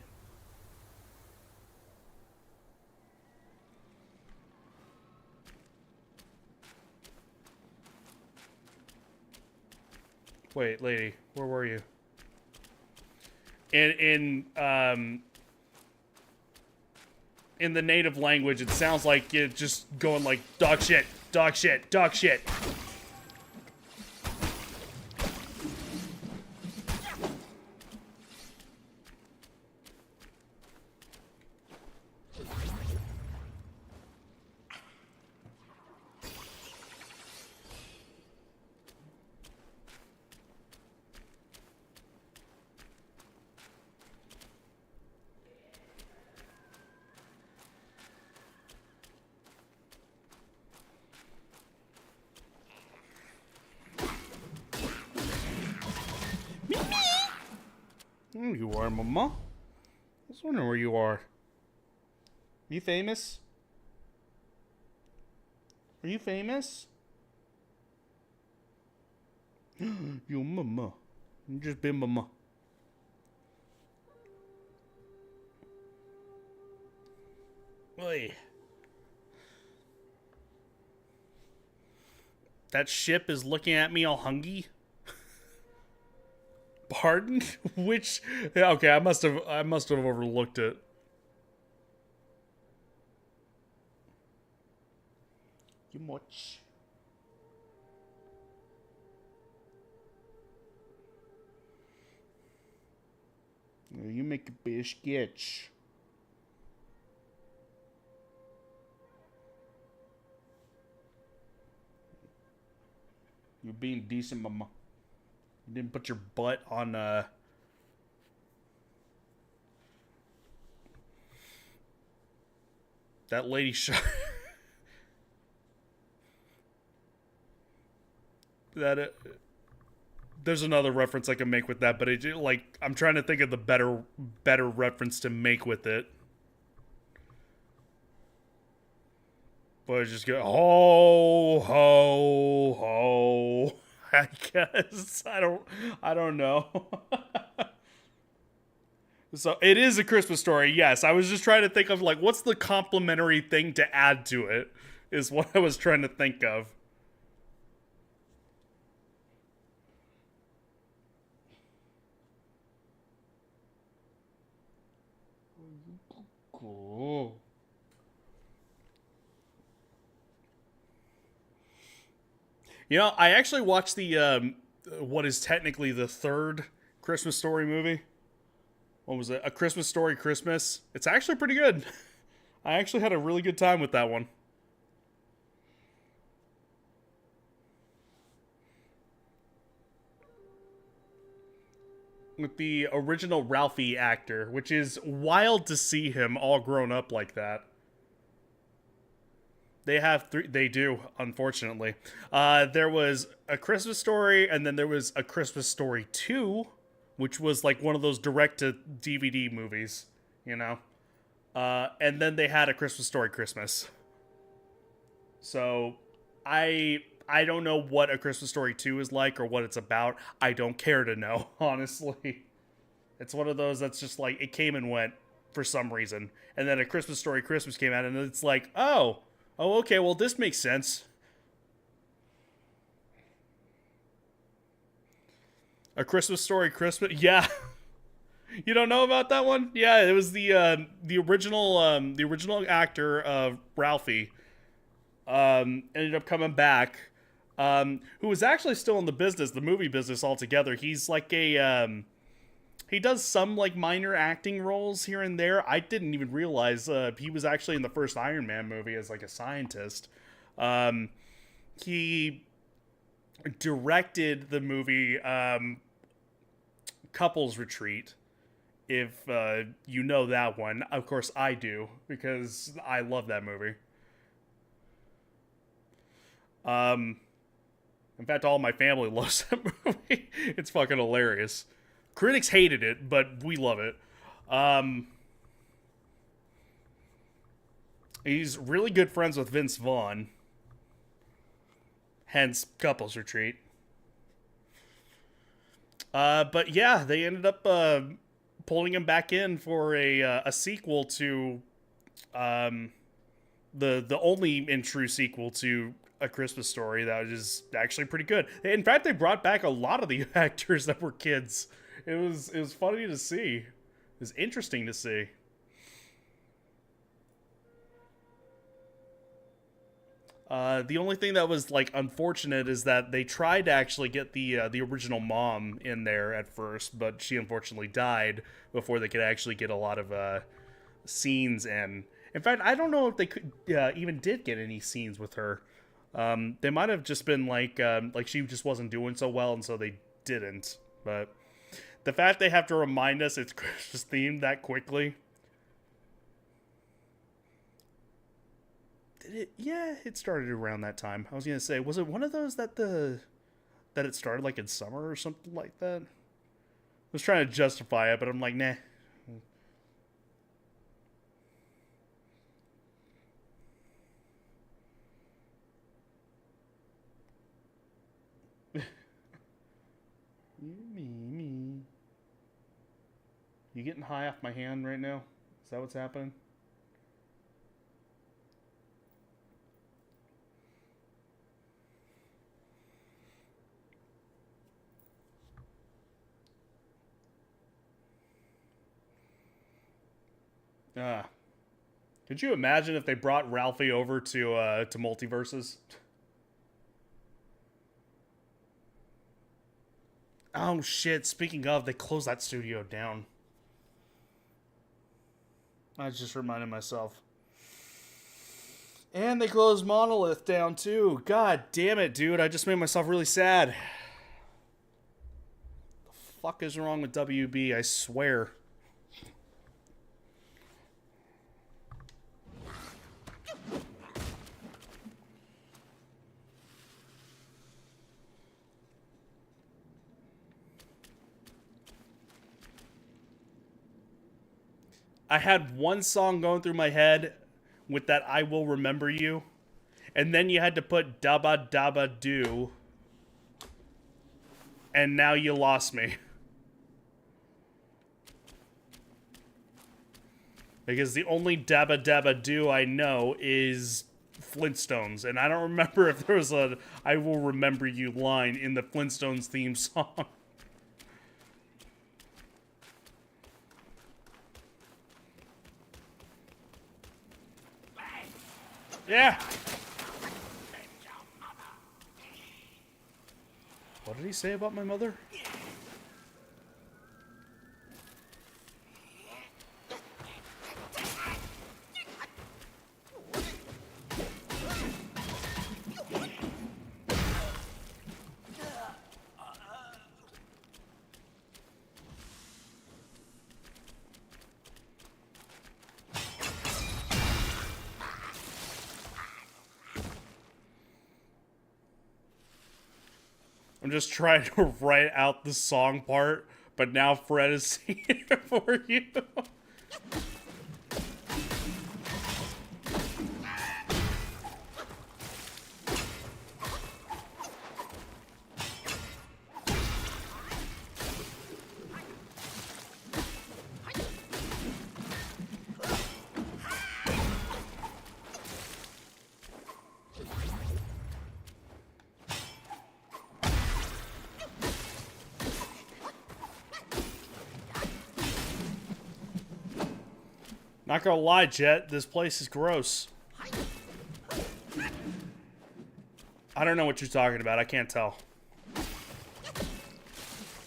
Wait, lady, where were you? In the native language, it sounds like you're just going like dog shit, dog shit, dog shit. There you are, mama. I was wondering where you are. Are you famous? Are you famous? You mama. You just been mama. Oi. That ship is looking at me all hungry. Pardon? Which? Okay, I must have overlooked it. You much. You make a biscuit. You're being decent, mama. You didn't put your butt on, that lady shot. That, there's another reference I can make with that, but it, like, I'm trying to think of the better reference to make with it. But just go, ho, ho, ho. I guess. I don't know. So it is a Christmas story, yes. I was just trying to think of, like, what's the complimentary thing to add to it, is what I was trying to think of. Cool. You know, I actually watched the, what is technically the third Christmas Story movie. What was it? A Christmas Story Christmas. It's actually pretty good. I actually had a really good time with that one. With the original Ralphie actor, which is wild to see him all grown up like that. They have three. They do, unfortunately. There was A Christmas Story, and then there was A Christmas Story 2, which was like one of those direct-to-DVD movies, you know? And then they had A Christmas Story Christmas. So, I don't know what A Christmas Story 2 is like or what it's about. I don't care to know, honestly. It's one of those that's just like, it came and went for some reason. And then A Christmas Story Christmas came out, and it's like, oh, okay, well, this makes sense. A Christmas Story Christmas? Yeah. You don't know about that one? Yeah, it was the original actor of Ralphie ended up coming back, who was actually still in the movie business altogether. He's like he does some like minor acting roles here and there. I didn't even realize he was actually in the first Iron Man movie as like a scientist. He directed the movie Couples Retreat, if you know that one. Of course I do, because I love that movie. In fact, all my family loves that movie. It's fucking hilarious. Critics hated it, but we love it. He's really good friends with Vince Vaughn. Hence, Couples Retreat. But yeah, they ended up pulling him back in for a sequel to the only and true sequel to A Christmas Story that was actually pretty good. In fact, they brought back a lot of the actors that were kids. It was funny to see. It was interesting to see. The only thing that was like unfortunate is that they tried to actually get the original mom in there at first, but she unfortunately died before they could actually get a lot of scenes in. In fact, I don't know if they could even did get any scenes with her. They might have just been like she just wasn't doing so well, and so they didn't. But the fact they have to remind us it's Christmas themed that quickly. Did it? Yeah, it started around that time. I was gonna say, was it one of those that it started like in summer or something like that? I was trying to justify it, but I'm like, nah. Me. You getting high off my hand right now? Is that what's happening? Could you imagine if they brought Ralphie over to Multiverses? Oh shit, speaking of, they closed that studio down. I just reminded myself. And they closed Monolith down too. God damn it, dude. I just made myself really sad. The fuck is wrong with WB? I swear. I had one song going through my head with that I Will Remember You. And then you had to put Dabba Dabba Do. And now you lost me. Because the only Dabba Dabba Do I know is Flintstones. And I don't remember if there was a I Will Remember You line in the Flintstones theme song. Yeah. What did he say about my mother? I'm just trying to write out the song part, but now Fred is seeing it for you. Not gonna lie, Jet, this place is gross. I don't know what you're talking about. I can't tell.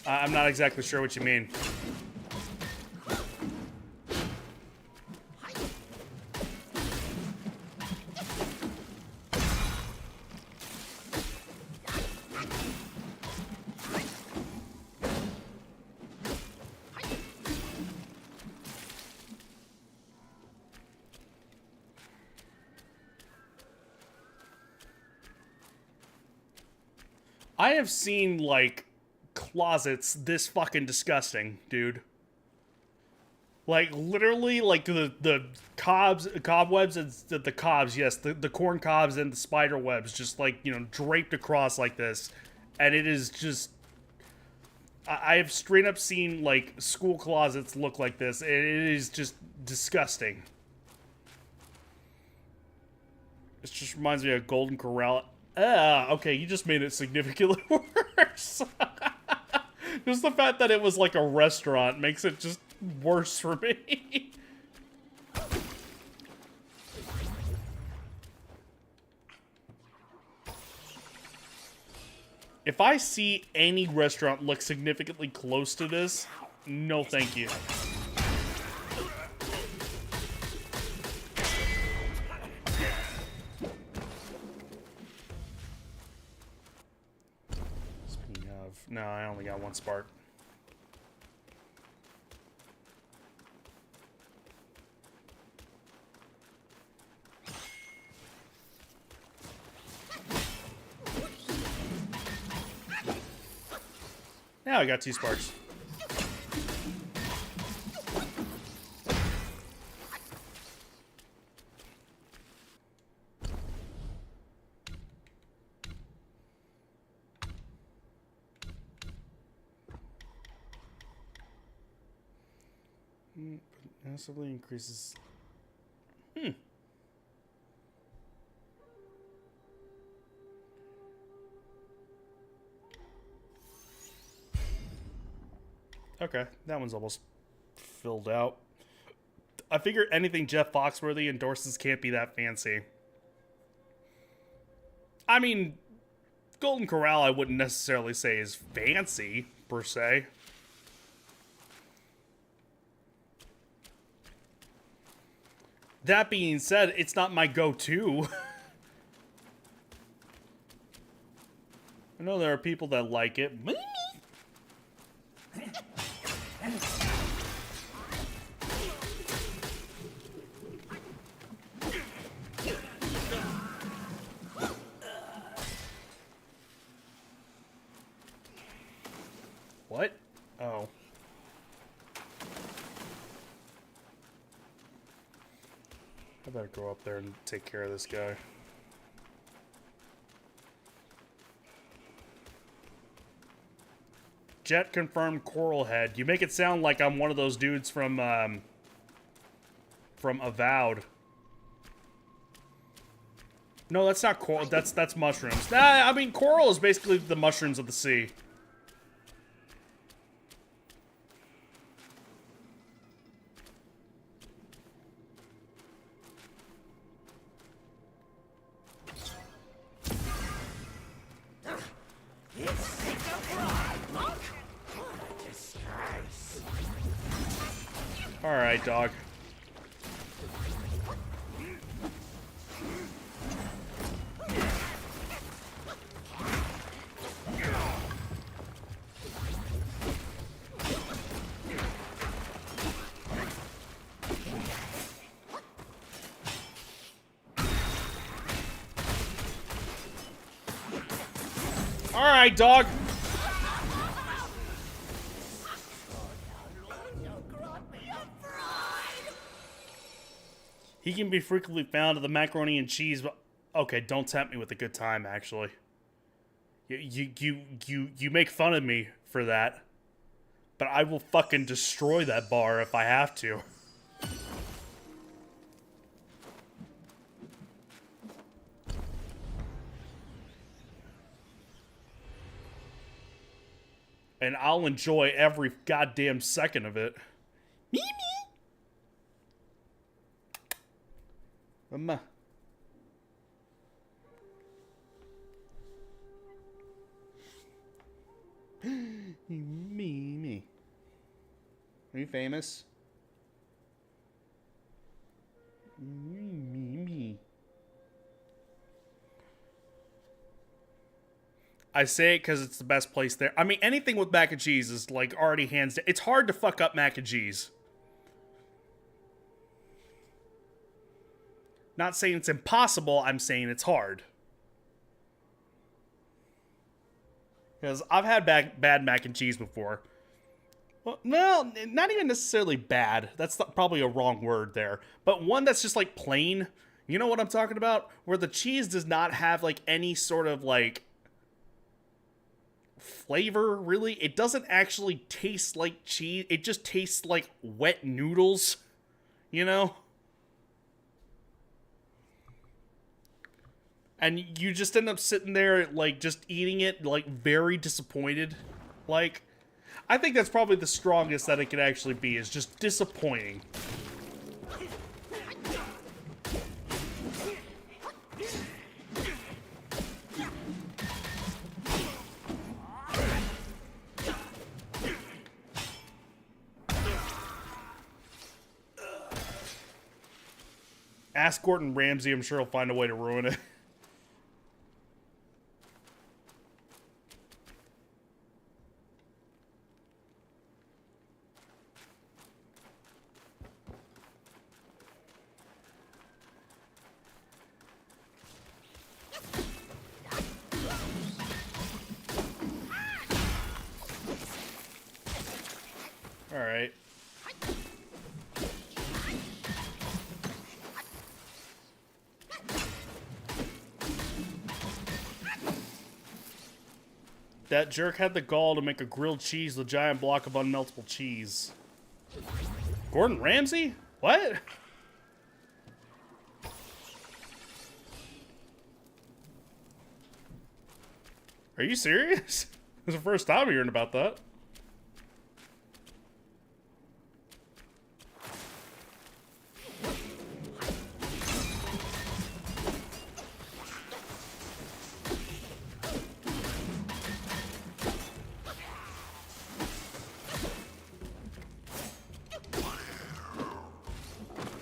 I'm not exactly sure what you mean. I have seen, like, closets this fucking disgusting, dude. Like, literally, like, the cobwebs, and the cobs, yes, the corn cobs and the spider webs just, like, you know, draped across like this. And it is just... I have straight up seen, like, school closets look like this, and it is just disgusting. This just reminds me of Golden Corral. Okay, you just made it significantly worse. Just the fact that it was like a restaurant makes it just worse for me. If I see any restaurant look significantly close to this, no thank you. No, I only got one spark. Now I got 2 sparks. Massively increases. Okay, that one's almost filled out. I figure anything Jeff Foxworthy endorses can't be that fancy. I mean, Golden Corral I wouldn't necessarily say is fancy, per se. That being said, it's not my go-to. I know there are people that like it. What? Oh. I better go up there and take care of this guy. Jet confirmed Coral Head. You make it sound like I'm one of those dudes from Avowed. No, that's not coral. That's mushrooms. Nah, I mean, coral is basically the mushrooms of the sea. Alright, dog. Alright, dog. He can be frequently found at the macaroni and cheese. But okay, don't tempt me with a good time. Actually, you make fun of me for that, but I will fucking destroy that bar if I have to. And I'll enjoy every goddamn second of it. Me. Mama. Me. Are you famous? Me. I say it because it's the best place there. I mean, anything with mac and cheese is, like, already hands down. It's hard to fuck up mac and cheese. Not saying it's impossible, I'm saying it's hard. Because I've had bad mac and cheese before. Well, no, not even necessarily bad. That's probably a wrong word there. But one that's just, like, plain. You know what I'm talking about? Where the cheese does not have, like, any sort of, like, flavor, really. It doesn't actually taste like cheese. It just tastes like wet noodles, you know? And you just end up sitting there, like, just eating it, like, very disappointed. Like, I think that's probably the strongest that it could actually be, is just disappointing. Ask Gordon Ramsay, I'm sure he'll find a way to ruin it. Alright. That jerk had the gall to make a grilled cheese with a giant block of unmeltable cheese. Gordon Ramsay? What? Are you serious? This is the first time hearing about that.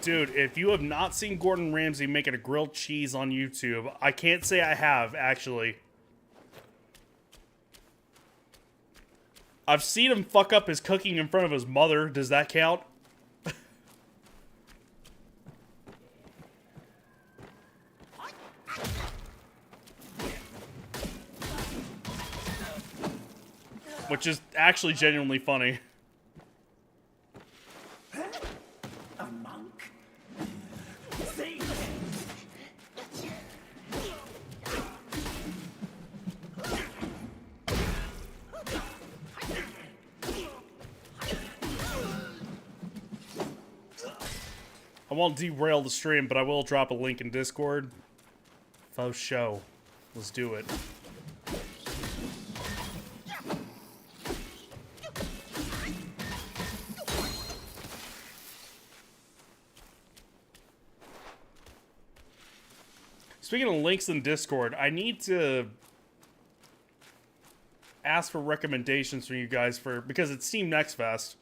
Dude, if you have not seen Gordon Ramsay making a grilled cheese on YouTube, I can't say I have, actually. I've seen him fuck up his cooking in front of his mother. Does that count? Which is actually genuinely funny. A monk? See? I won't derail the stream, but I will drop a link in Discord. Faux show. Let's do it. Speaking of links in Discord, I need to ask for recommendations from you guys because it's Steam Next Fest,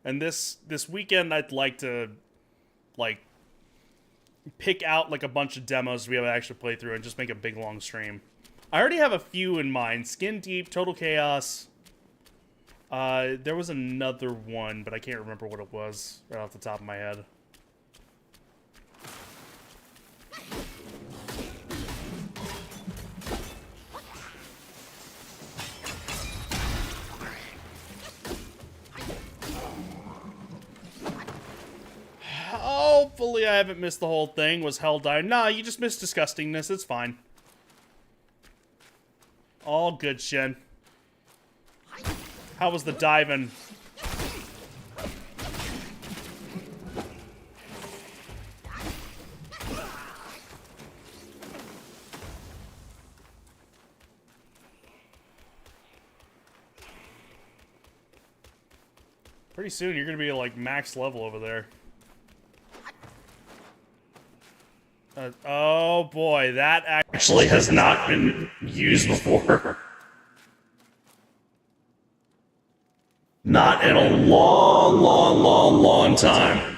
and this weekend I'd like to like pick out like a bunch of demos we have to actually play through and just make a big long stream. I already have a few in mind: Skin Deep, Total Chaos. There was another one, but I can't remember what it was right off the top of my head. Oh, Hopefully I haven't missed the whole thing. Was hell dying? Nah, you just missed disgustingness. It's fine. All good, Shen. How was the diving? Pretty soon you're gonna be like max level over there. Oh boy, that actually has not been used before. Not in a long time.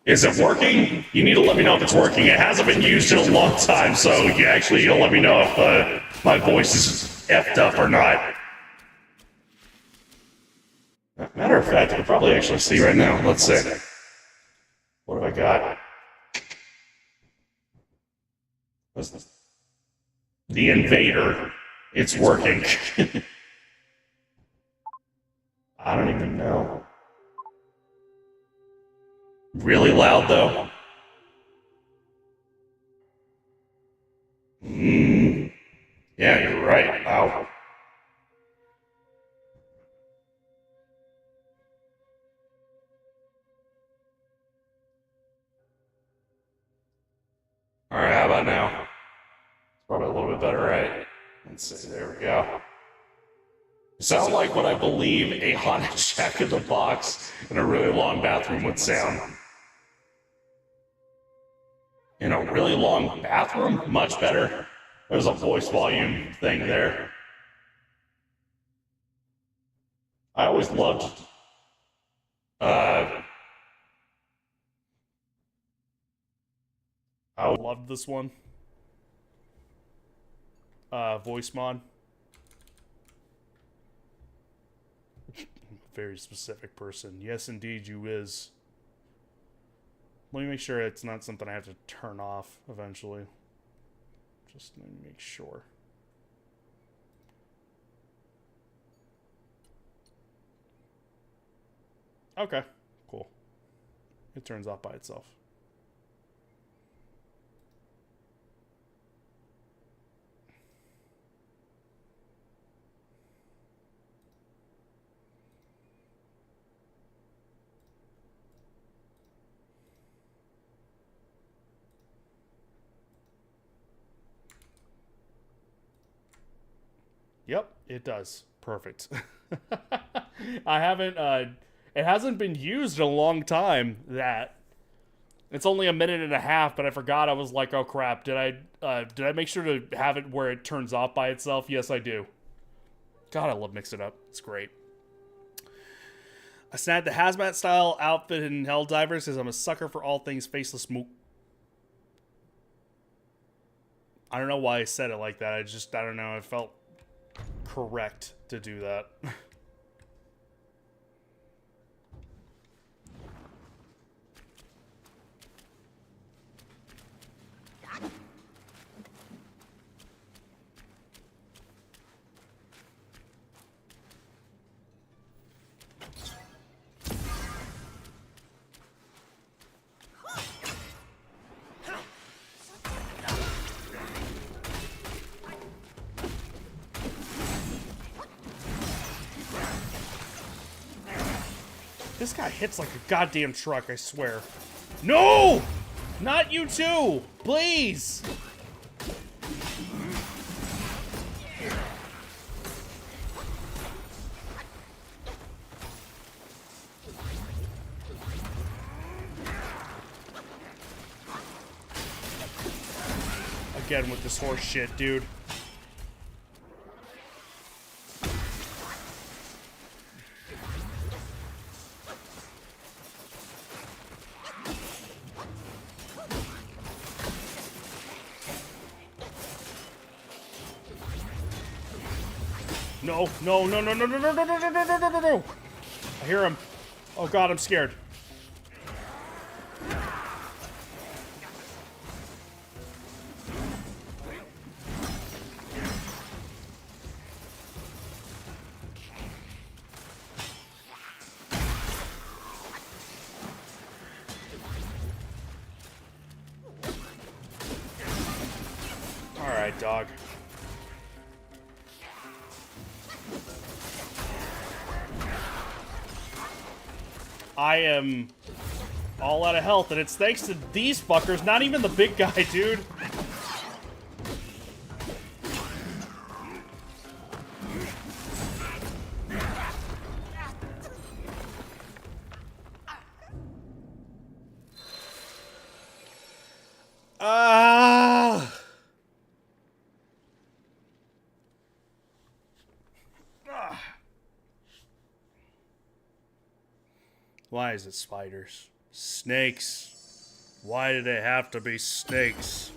Is it working? You need to let me know if it's working. It hasn't been used in a long time, so you'll let me know if my voice is effed up or not. Matter of fact, I can probably actually see right now. Let's see. What have I got? What's this? The Invader. It's working. I don't even know. Really loud, though. Yeah, you're right. Ow. Alright, how about now? It's probably a little bit better, right? Let's see, there we go. Sound like what I believe a haunted Jack in the Box in a really long bathroom would sound. In a really long bathroom? Much better. There's a voice volume thing there. I always loved... I loved this one. Voice mod. Very specific person. Yes, indeed, you is. Let me make sure it's not something I have to turn off eventually. Just let me make sure. Okay, cool. It turns off by itself. Yep, it does. Perfect. I haven't, it hasn't been used in a long time, that. It's only a minute and a half, but I forgot. I was like, oh crap, did I make sure to have it where it turns off by itself? Yes, I do. God, I love Mix It Up. It's great. I snagged the hazmat style outfit in Helldivers because I'm a sucker for all things faceless mook. I don't know why I said it like that. I don't know. It felt correct to do that. This guy hits like a goddamn truck, I swear. No! Not you too! Please! Again with this horse shit, dude. No, no, no, no, no, no, no, no, no, no, no, no, no, no. I hear him. Oh god, I'm scared. Alright, dog. I am all out of health, and it's thanks to these fuckers, not even the big guy, dude. Why is it spiders? Snakes. Why do they have to be snakes?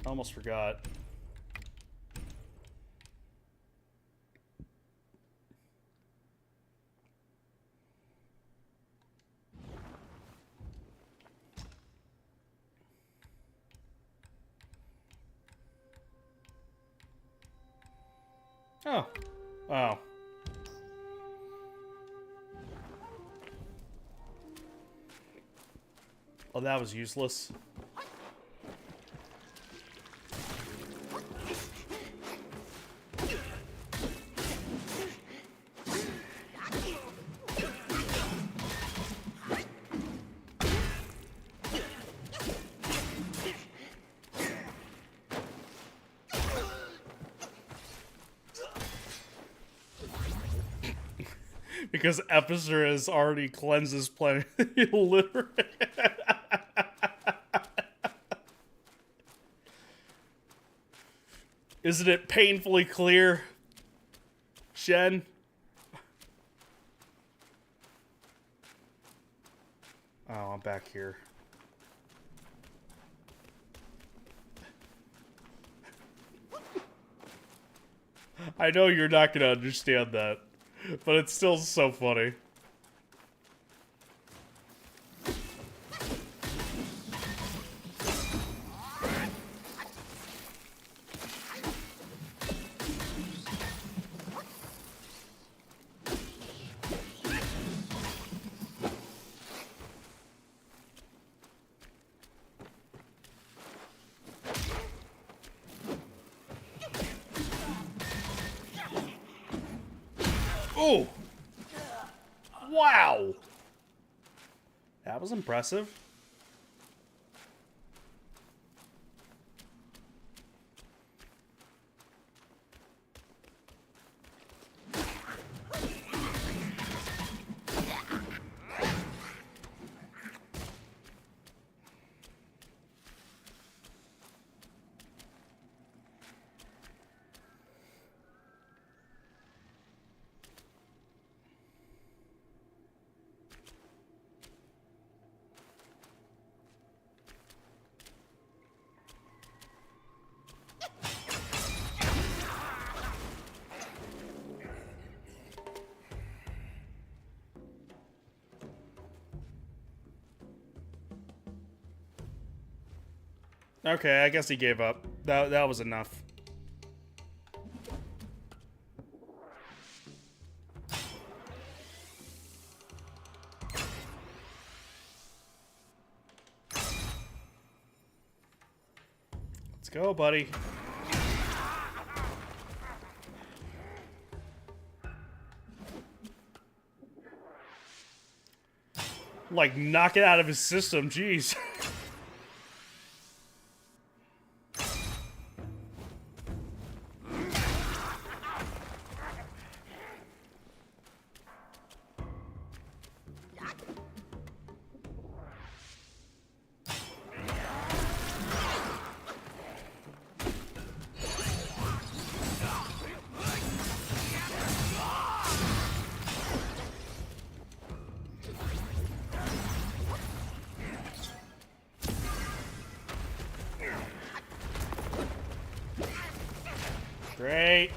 Almost forgot. Oh. Wow. Oh, that was useless. Because Epicenter has already cleansed his planet. Literally. Isn't it painfully clear, Shen? Oh, I'm back here. I know you're not gonna understand that. But it's still so funny. Oh! Wow! That was impressive. Okay, I guess he gave up. That was enough. Let's go, buddy. Like, knock it out of his system, jeez. Great.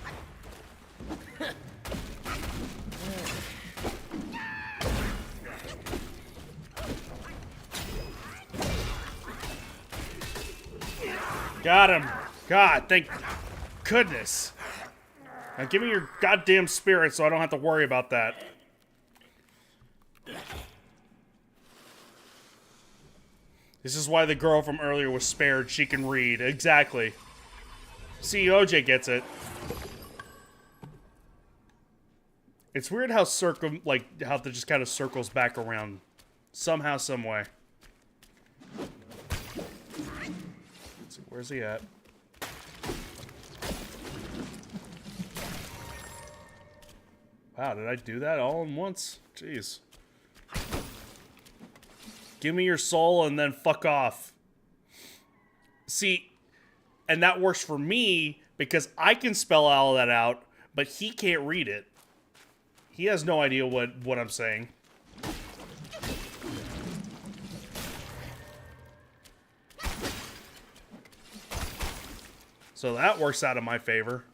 Got him. God, thank goodness. Now give me your goddamn spirit so I don't have to worry about that. This is why the girl from earlier was spared. She can read. Exactly. See, OJ gets it. It's weird how how it just kind of circles back around. Somehow, some way. Let's see, where's he at? Wow, did I do that all in once? Jeez. Give me your soul and then fuck off. See, and that works for me because I can spell all that out, but he can't read it. He has no idea what I'm saying. So that works out in my favor.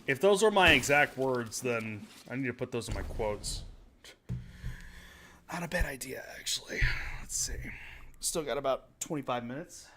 If those are my exact words, then I need to put those in my quotes. Not a bad idea, actually. Let's see. Still got about 25 minutes.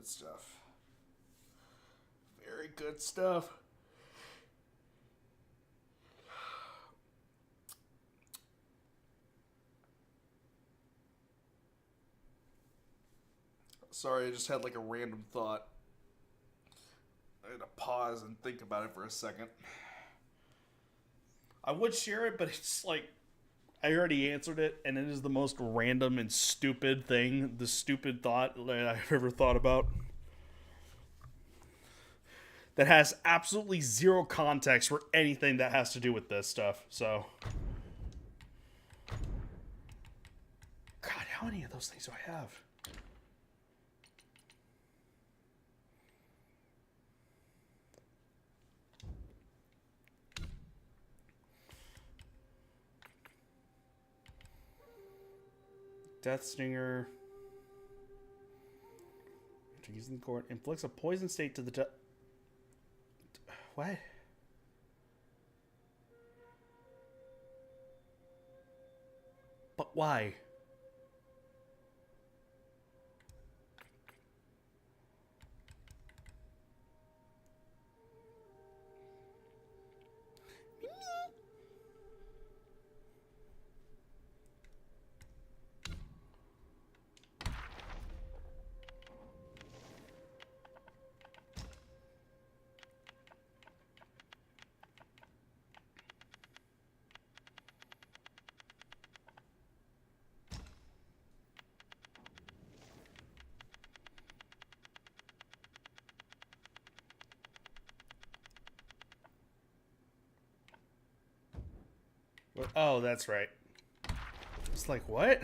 Good stuff. Very good stuff. Sorry, I just had like a random thought. I had to pause and think about it for a second. I would share it, but it's like I already answered it, and it is the most random and stupid thing, the stupid thought that I've ever thought about. That has absolutely zero context for anything that has to do with this stuff, so. God, how many of those things do I have? Death Stinger. Using the court. Inflicts a poison state to the what? But why? Oh, that's right. It's like, what?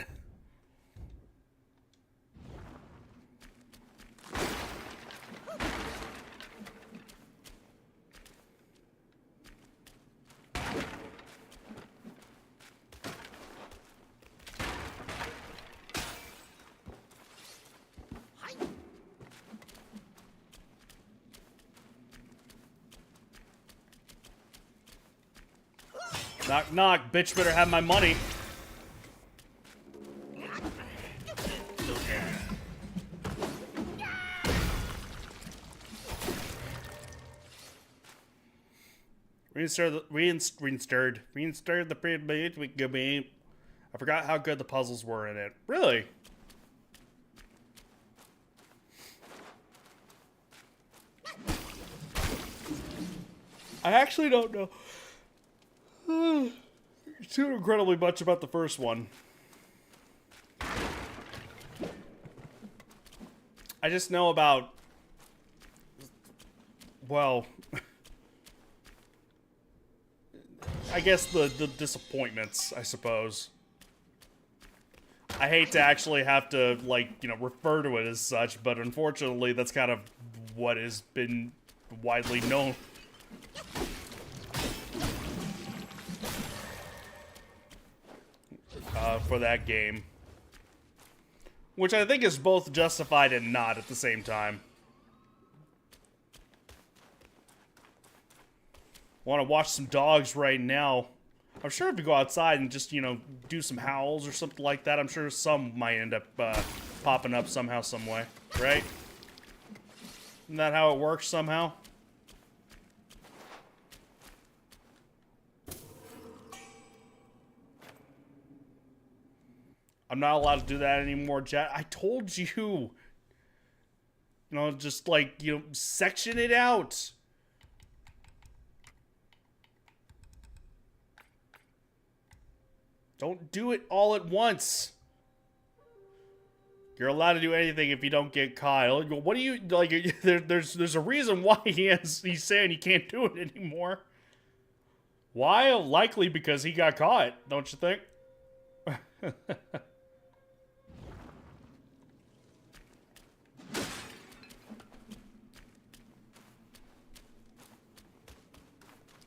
Knock, knock. Bitch better have my money. Reinstate the pre-made we give me. I forgot how good the puzzles were in it. Really? I actually don't know too incredibly much about the first one. I just know about, well, I guess the disappointments, I suppose. I hate to actually have to, like, you know, refer to it as such, but unfortunately that's kind of what has been widely known. For that game. Which I think is both justified and not at the same time. Want to watch some dogs right now. I'm sure if you go outside and just, you know, do some howls or something like that, I'm sure some might end up popping up somehow, some way. Right? Isn't that how it works somehow? I'm not allowed to do that anymore, Jet. I told you. You know, just like, you know, section it out. Don't do it all at once. You're allowed to do anything if you don't get caught. What do you, like, there's a reason why he's saying he can't do it anymore. Why? Likely because he got caught, don't you think?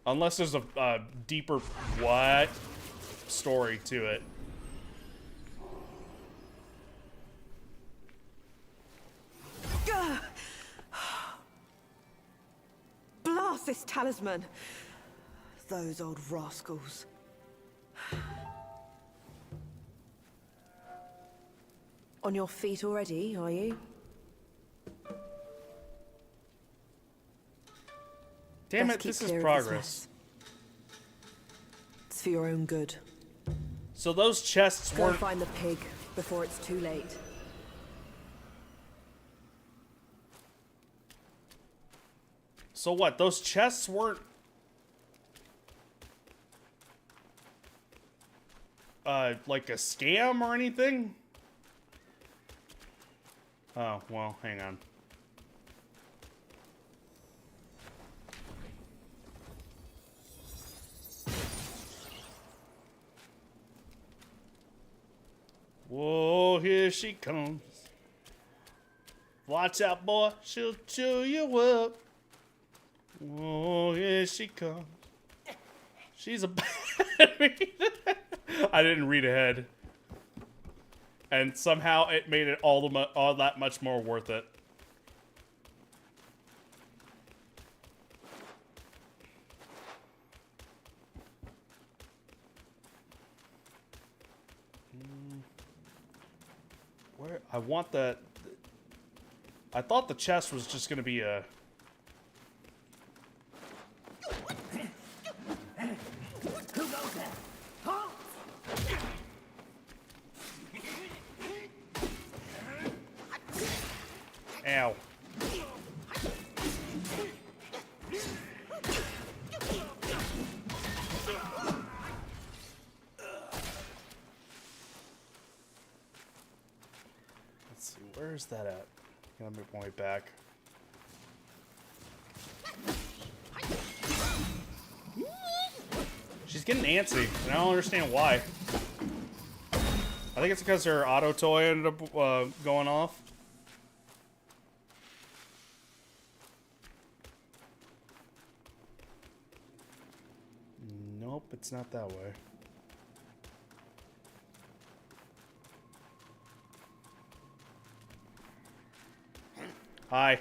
Unless there's a deeper, what, story to it. Blast this talisman! Those old rascals. On your feet already, are you? Damn Best it, keep this is clear of progress. mess. It's for your own good. So those chests Go weren't... find the pig before it's too late. So what, those chests weren't... like a scam or anything? Oh, well, hang on. Whoa, here she comes. Watch out, boy, she'll chew you up. Whoa, here she comes. She's a... I didn't read ahead. And somehow it made it all that much more worth it. Where I want that. I thought the chest was just gonna be a. Ow. Let's see, where's that at? I'm gonna make my way back. She's getting antsy, and I don't understand why. I think it's because her auto toy ended up going off. Nope, it's not that way. Hi.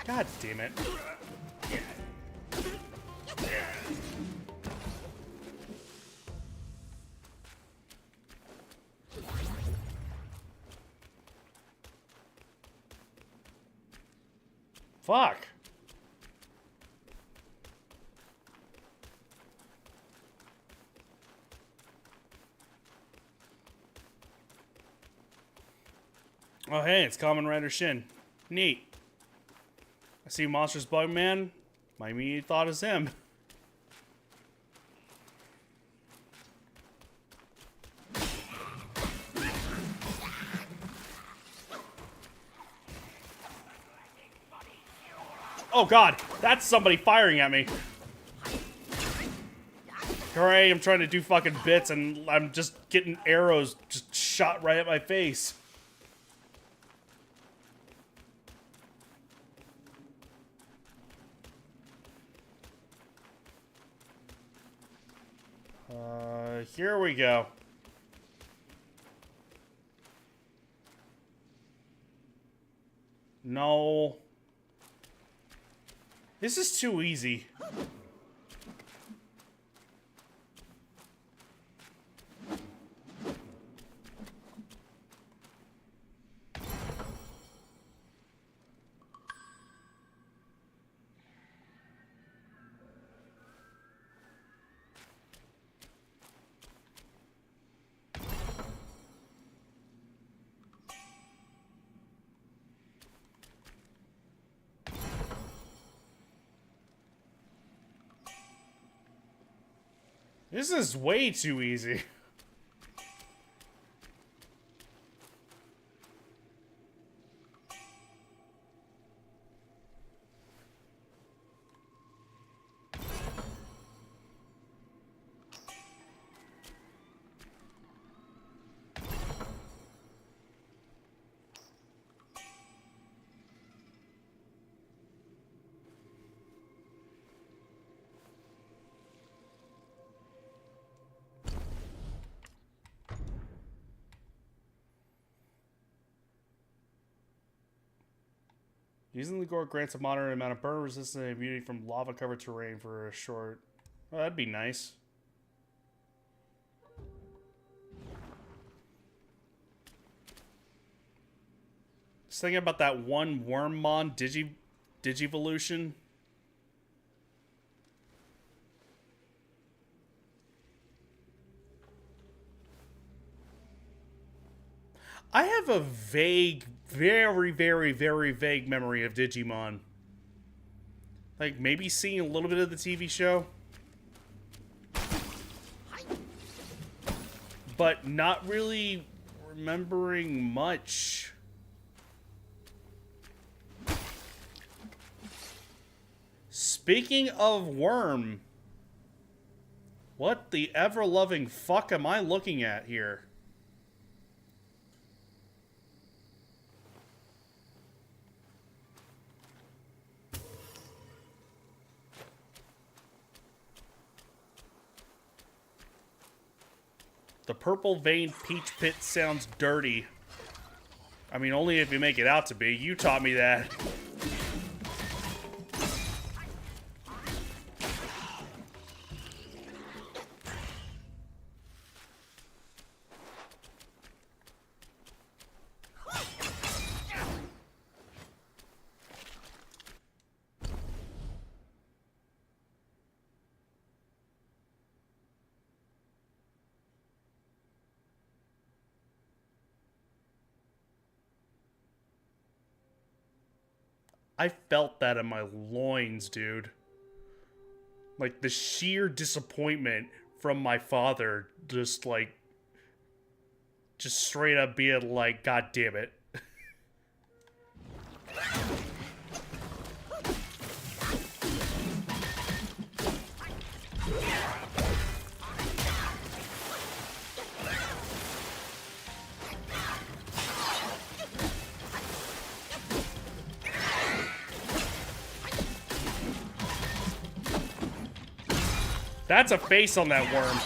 God damn it. Fuck. Oh, hey, it's Kamen Rider Shin. Neat. I see Monsters Bugman. My immediate thought is him. Oh god, that's somebody firing at me. Hooray, I'm trying to do fucking bits and I'm just getting arrows just shot right at my face. Here we go. No. This is too easy. This is way too easy. Using the gore grants a moderate amount of burn resistance and immunity from lava-covered terrain for a short... Oh, that'd be nice. Just thinking about that one Wormmon Digivolution. I have a vague, very, very, very vague memory of Digimon. Like, maybe seeing a little bit of the TV show. But not really remembering much. Speaking of Worm, what the ever-loving fuck am I looking at here? The purple veined peach pit sounds dirty. I mean, only if you make it out to be. You taught me that. I felt that in my loins, dude. Like, the sheer disappointment from my father, just straight up being like, God damn it. That's a face on that worm.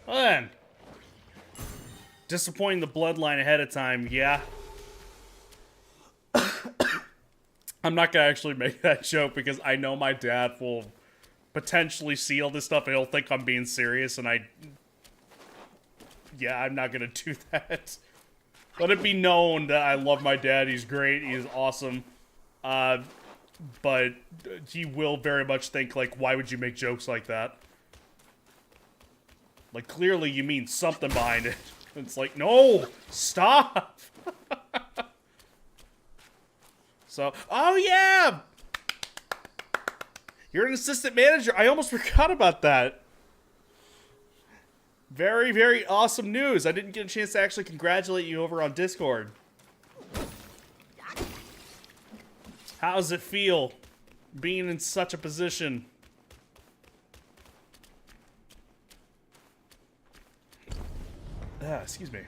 Well then. Disappointing the bloodline ahead of time, yeah. I'm not gonna actually make that joke because I know my dad will potentially see all this stuff and he'll think I'm being serious, and yeah, I'm not gonna do that. Let it be known that I love my dad. He's great. He's awesome. But he will very much think, like, why would you make jokes like that? Like, clearly you mean something behind it. It's like, no! Stop! So, oh yeah! You're an assistant manager. I almost forgot about that. Very, very awesome news. I didn't get a chance to actually congratulate you over on Discord. How does it feel being in such a position? Excuse me.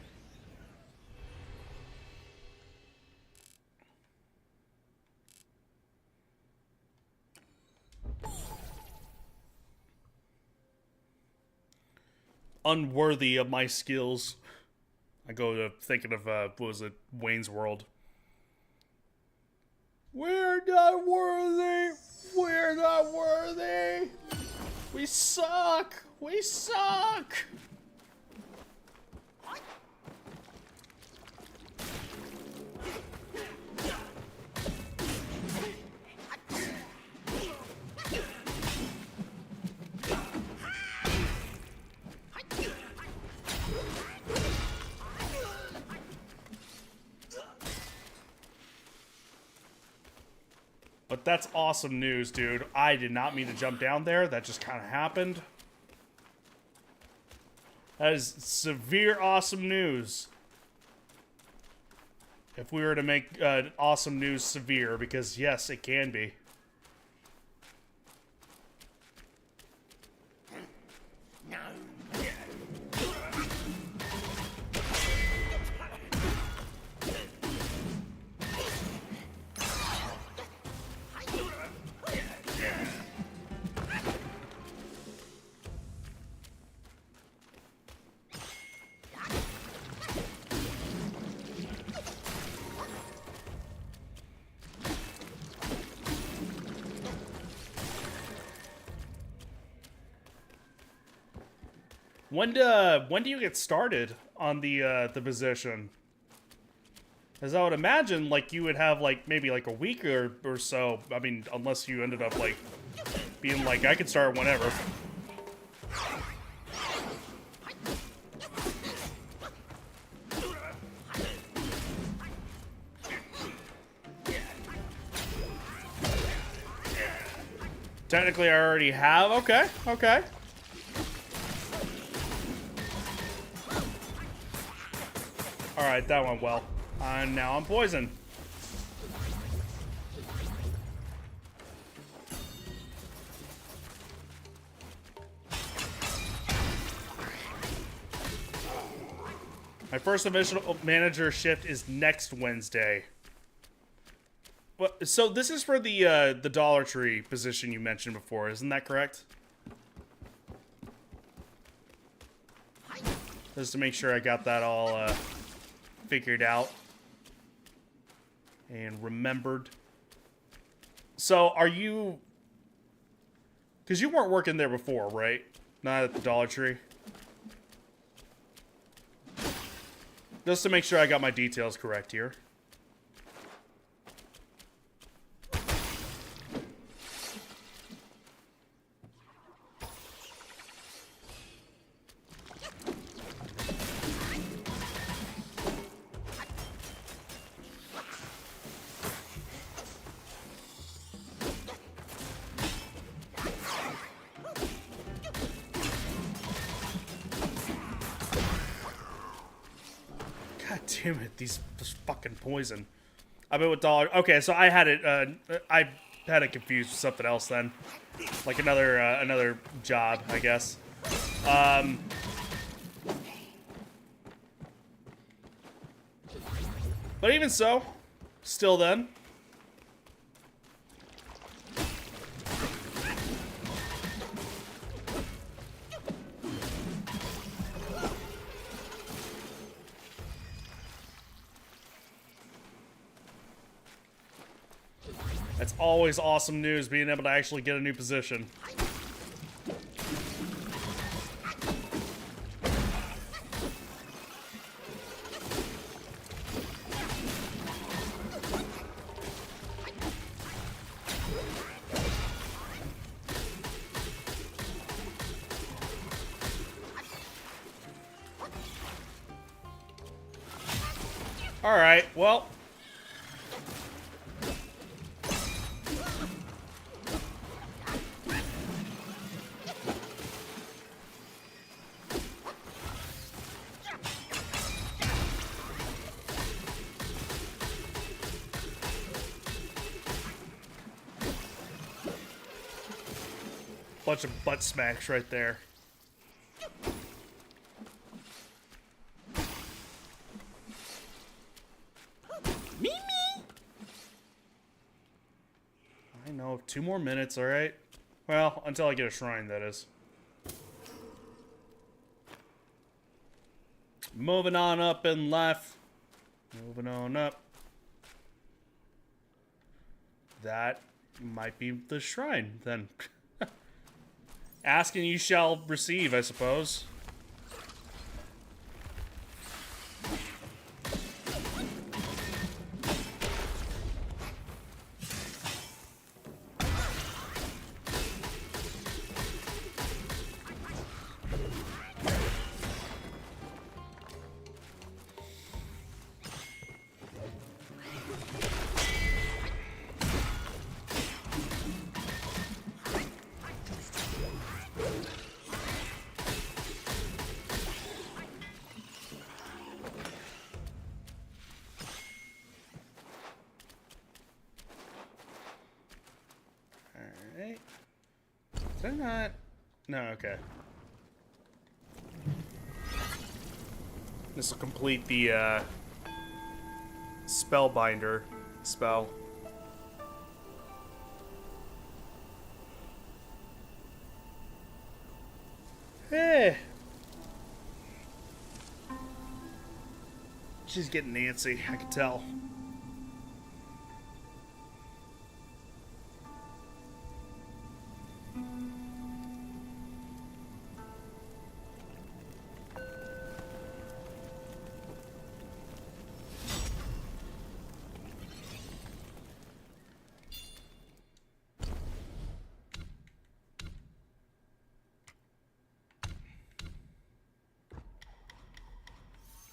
Unworthy of my skills. I go to thinking of, what was it, Wayne's World. We're not worthy! We're not worthy! We suck! We suck! But that's awesome news, dude. I did not mean to jump down there. That just kind of happened. That is severe awesome news. If we were to make awesome news severe, because yes, it can be. When do you get started on the position? As I would imagine, like, you would have, like, maybe, like, a week or so. I mean, unless you ended up, like, being like, I could start whenever. Technically, I already have. Okay, okay. Alright, that went well. And now I'm poisoned. My first official manager shift is next Wednesday. Well, so this is for the Dollar Tree position you mentioned before, isn't that correct? Just to make sure I got that all figured out and remembered. So are you, because you weren't working there before, right? Not at the Dollar Tree. Just to make sure I got my details correct here. Damn it, this fucking poison. I've been with Dollar. Okay, so I had it. I had it confused with something else then, like another job, I guess. But even so, still then. That's always awesome news, being able to actually get a new position. Alright, well. Bunch of butt smacks right there. I know, 2 more minutes, alright? Well, until I get a shrine, that is. Moving on up and left. Moving on up. That might be the shrine, then. Ask and you shall receive, I suppose. Did I not? No, okay. This will complete the Spellbinder spell. Hey! She's getting antsy, I can tell.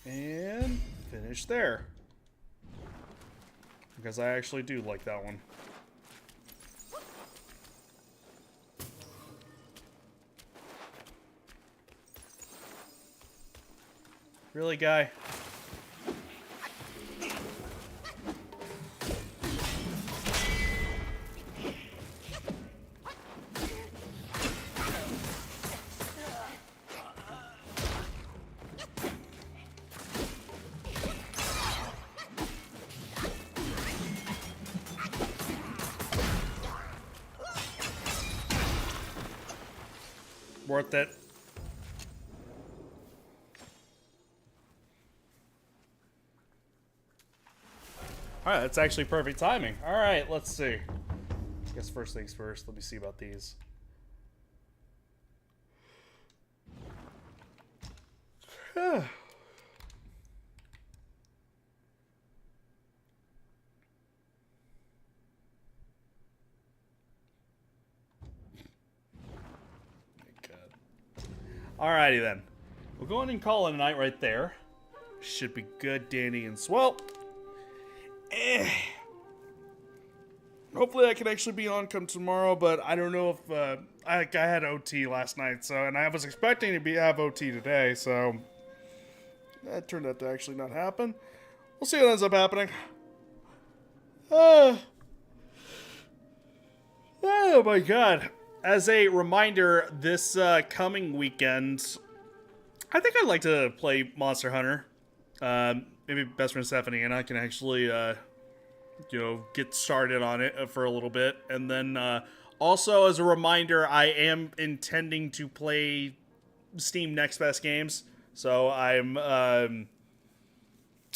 And finish there. Because I actually do like that one. Really, guy? Worth it. Alright, that's actually perfect timing. Alright, let's see. I guess first things first, let me see about these. Alrighty then. We'll go ahead and call it a night right there. Should be good, dandy, and swell. Hopefully I can actually be on come tomorrow, but I don't know if... I had OT last night, so... And I was expecting to have OT today, so... That turned out to actually not happen. We'll see what ends up happening. Oh my god. As a reminder, this coming weekend, I think I'd like to play Monster Hunter. Maybe best friend Stephanie and I can actually, you know, get started on it for a little bit. And then also, as a reminder, I am intending to play Steam Next Best Games. So I'm,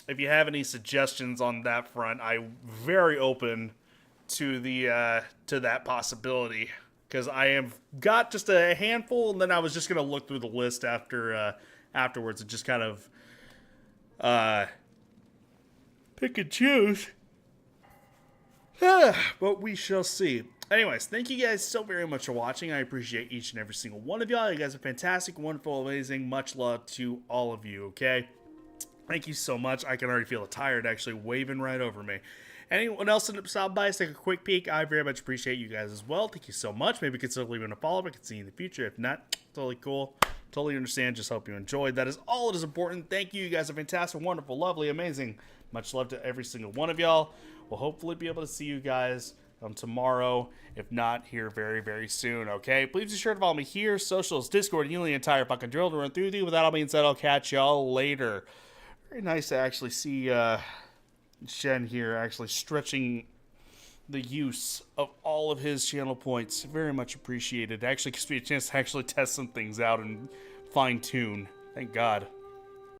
if you have any suggestions on that front, I'm very open to the to that possibility, because I have got just a handful, and then I was just gonna look through the list afterwards and just kind of pick and choose. But we shall see. Anyways, thank you guys so very much for watching. I appreciate each and every single one of y'all. You guys are fantastic, wonderful, amazing. Much love to all of you, okay? Thank you so much. I can already feel it tired actually waving right over me. Anyone else that stopped by, take a quick peek. I very much appreciate you guys as well. Thank you so much. Maybe consider leaving a follow-up. I can see you in the future. If not, totally cool. Totally understand. Just hope you enjoyed. That is all that is important. Thank you. You guys are fantastic, wonderful, lovely, amazing. Much love to every single one of y'all. We'll hopefully be able to see you guys tomorrow, if not here very, very soon, okay? Please be sure to follow me here, socials, Discord, and the entire fucking drill to run through with you. With that all being said, I'll catch y'all later. Very nice to actually see Shen here actually stretching the use of all of his channel points. Very much appreciated. It actually gives me a chance to actually test some things out and fine-tune. Thank God.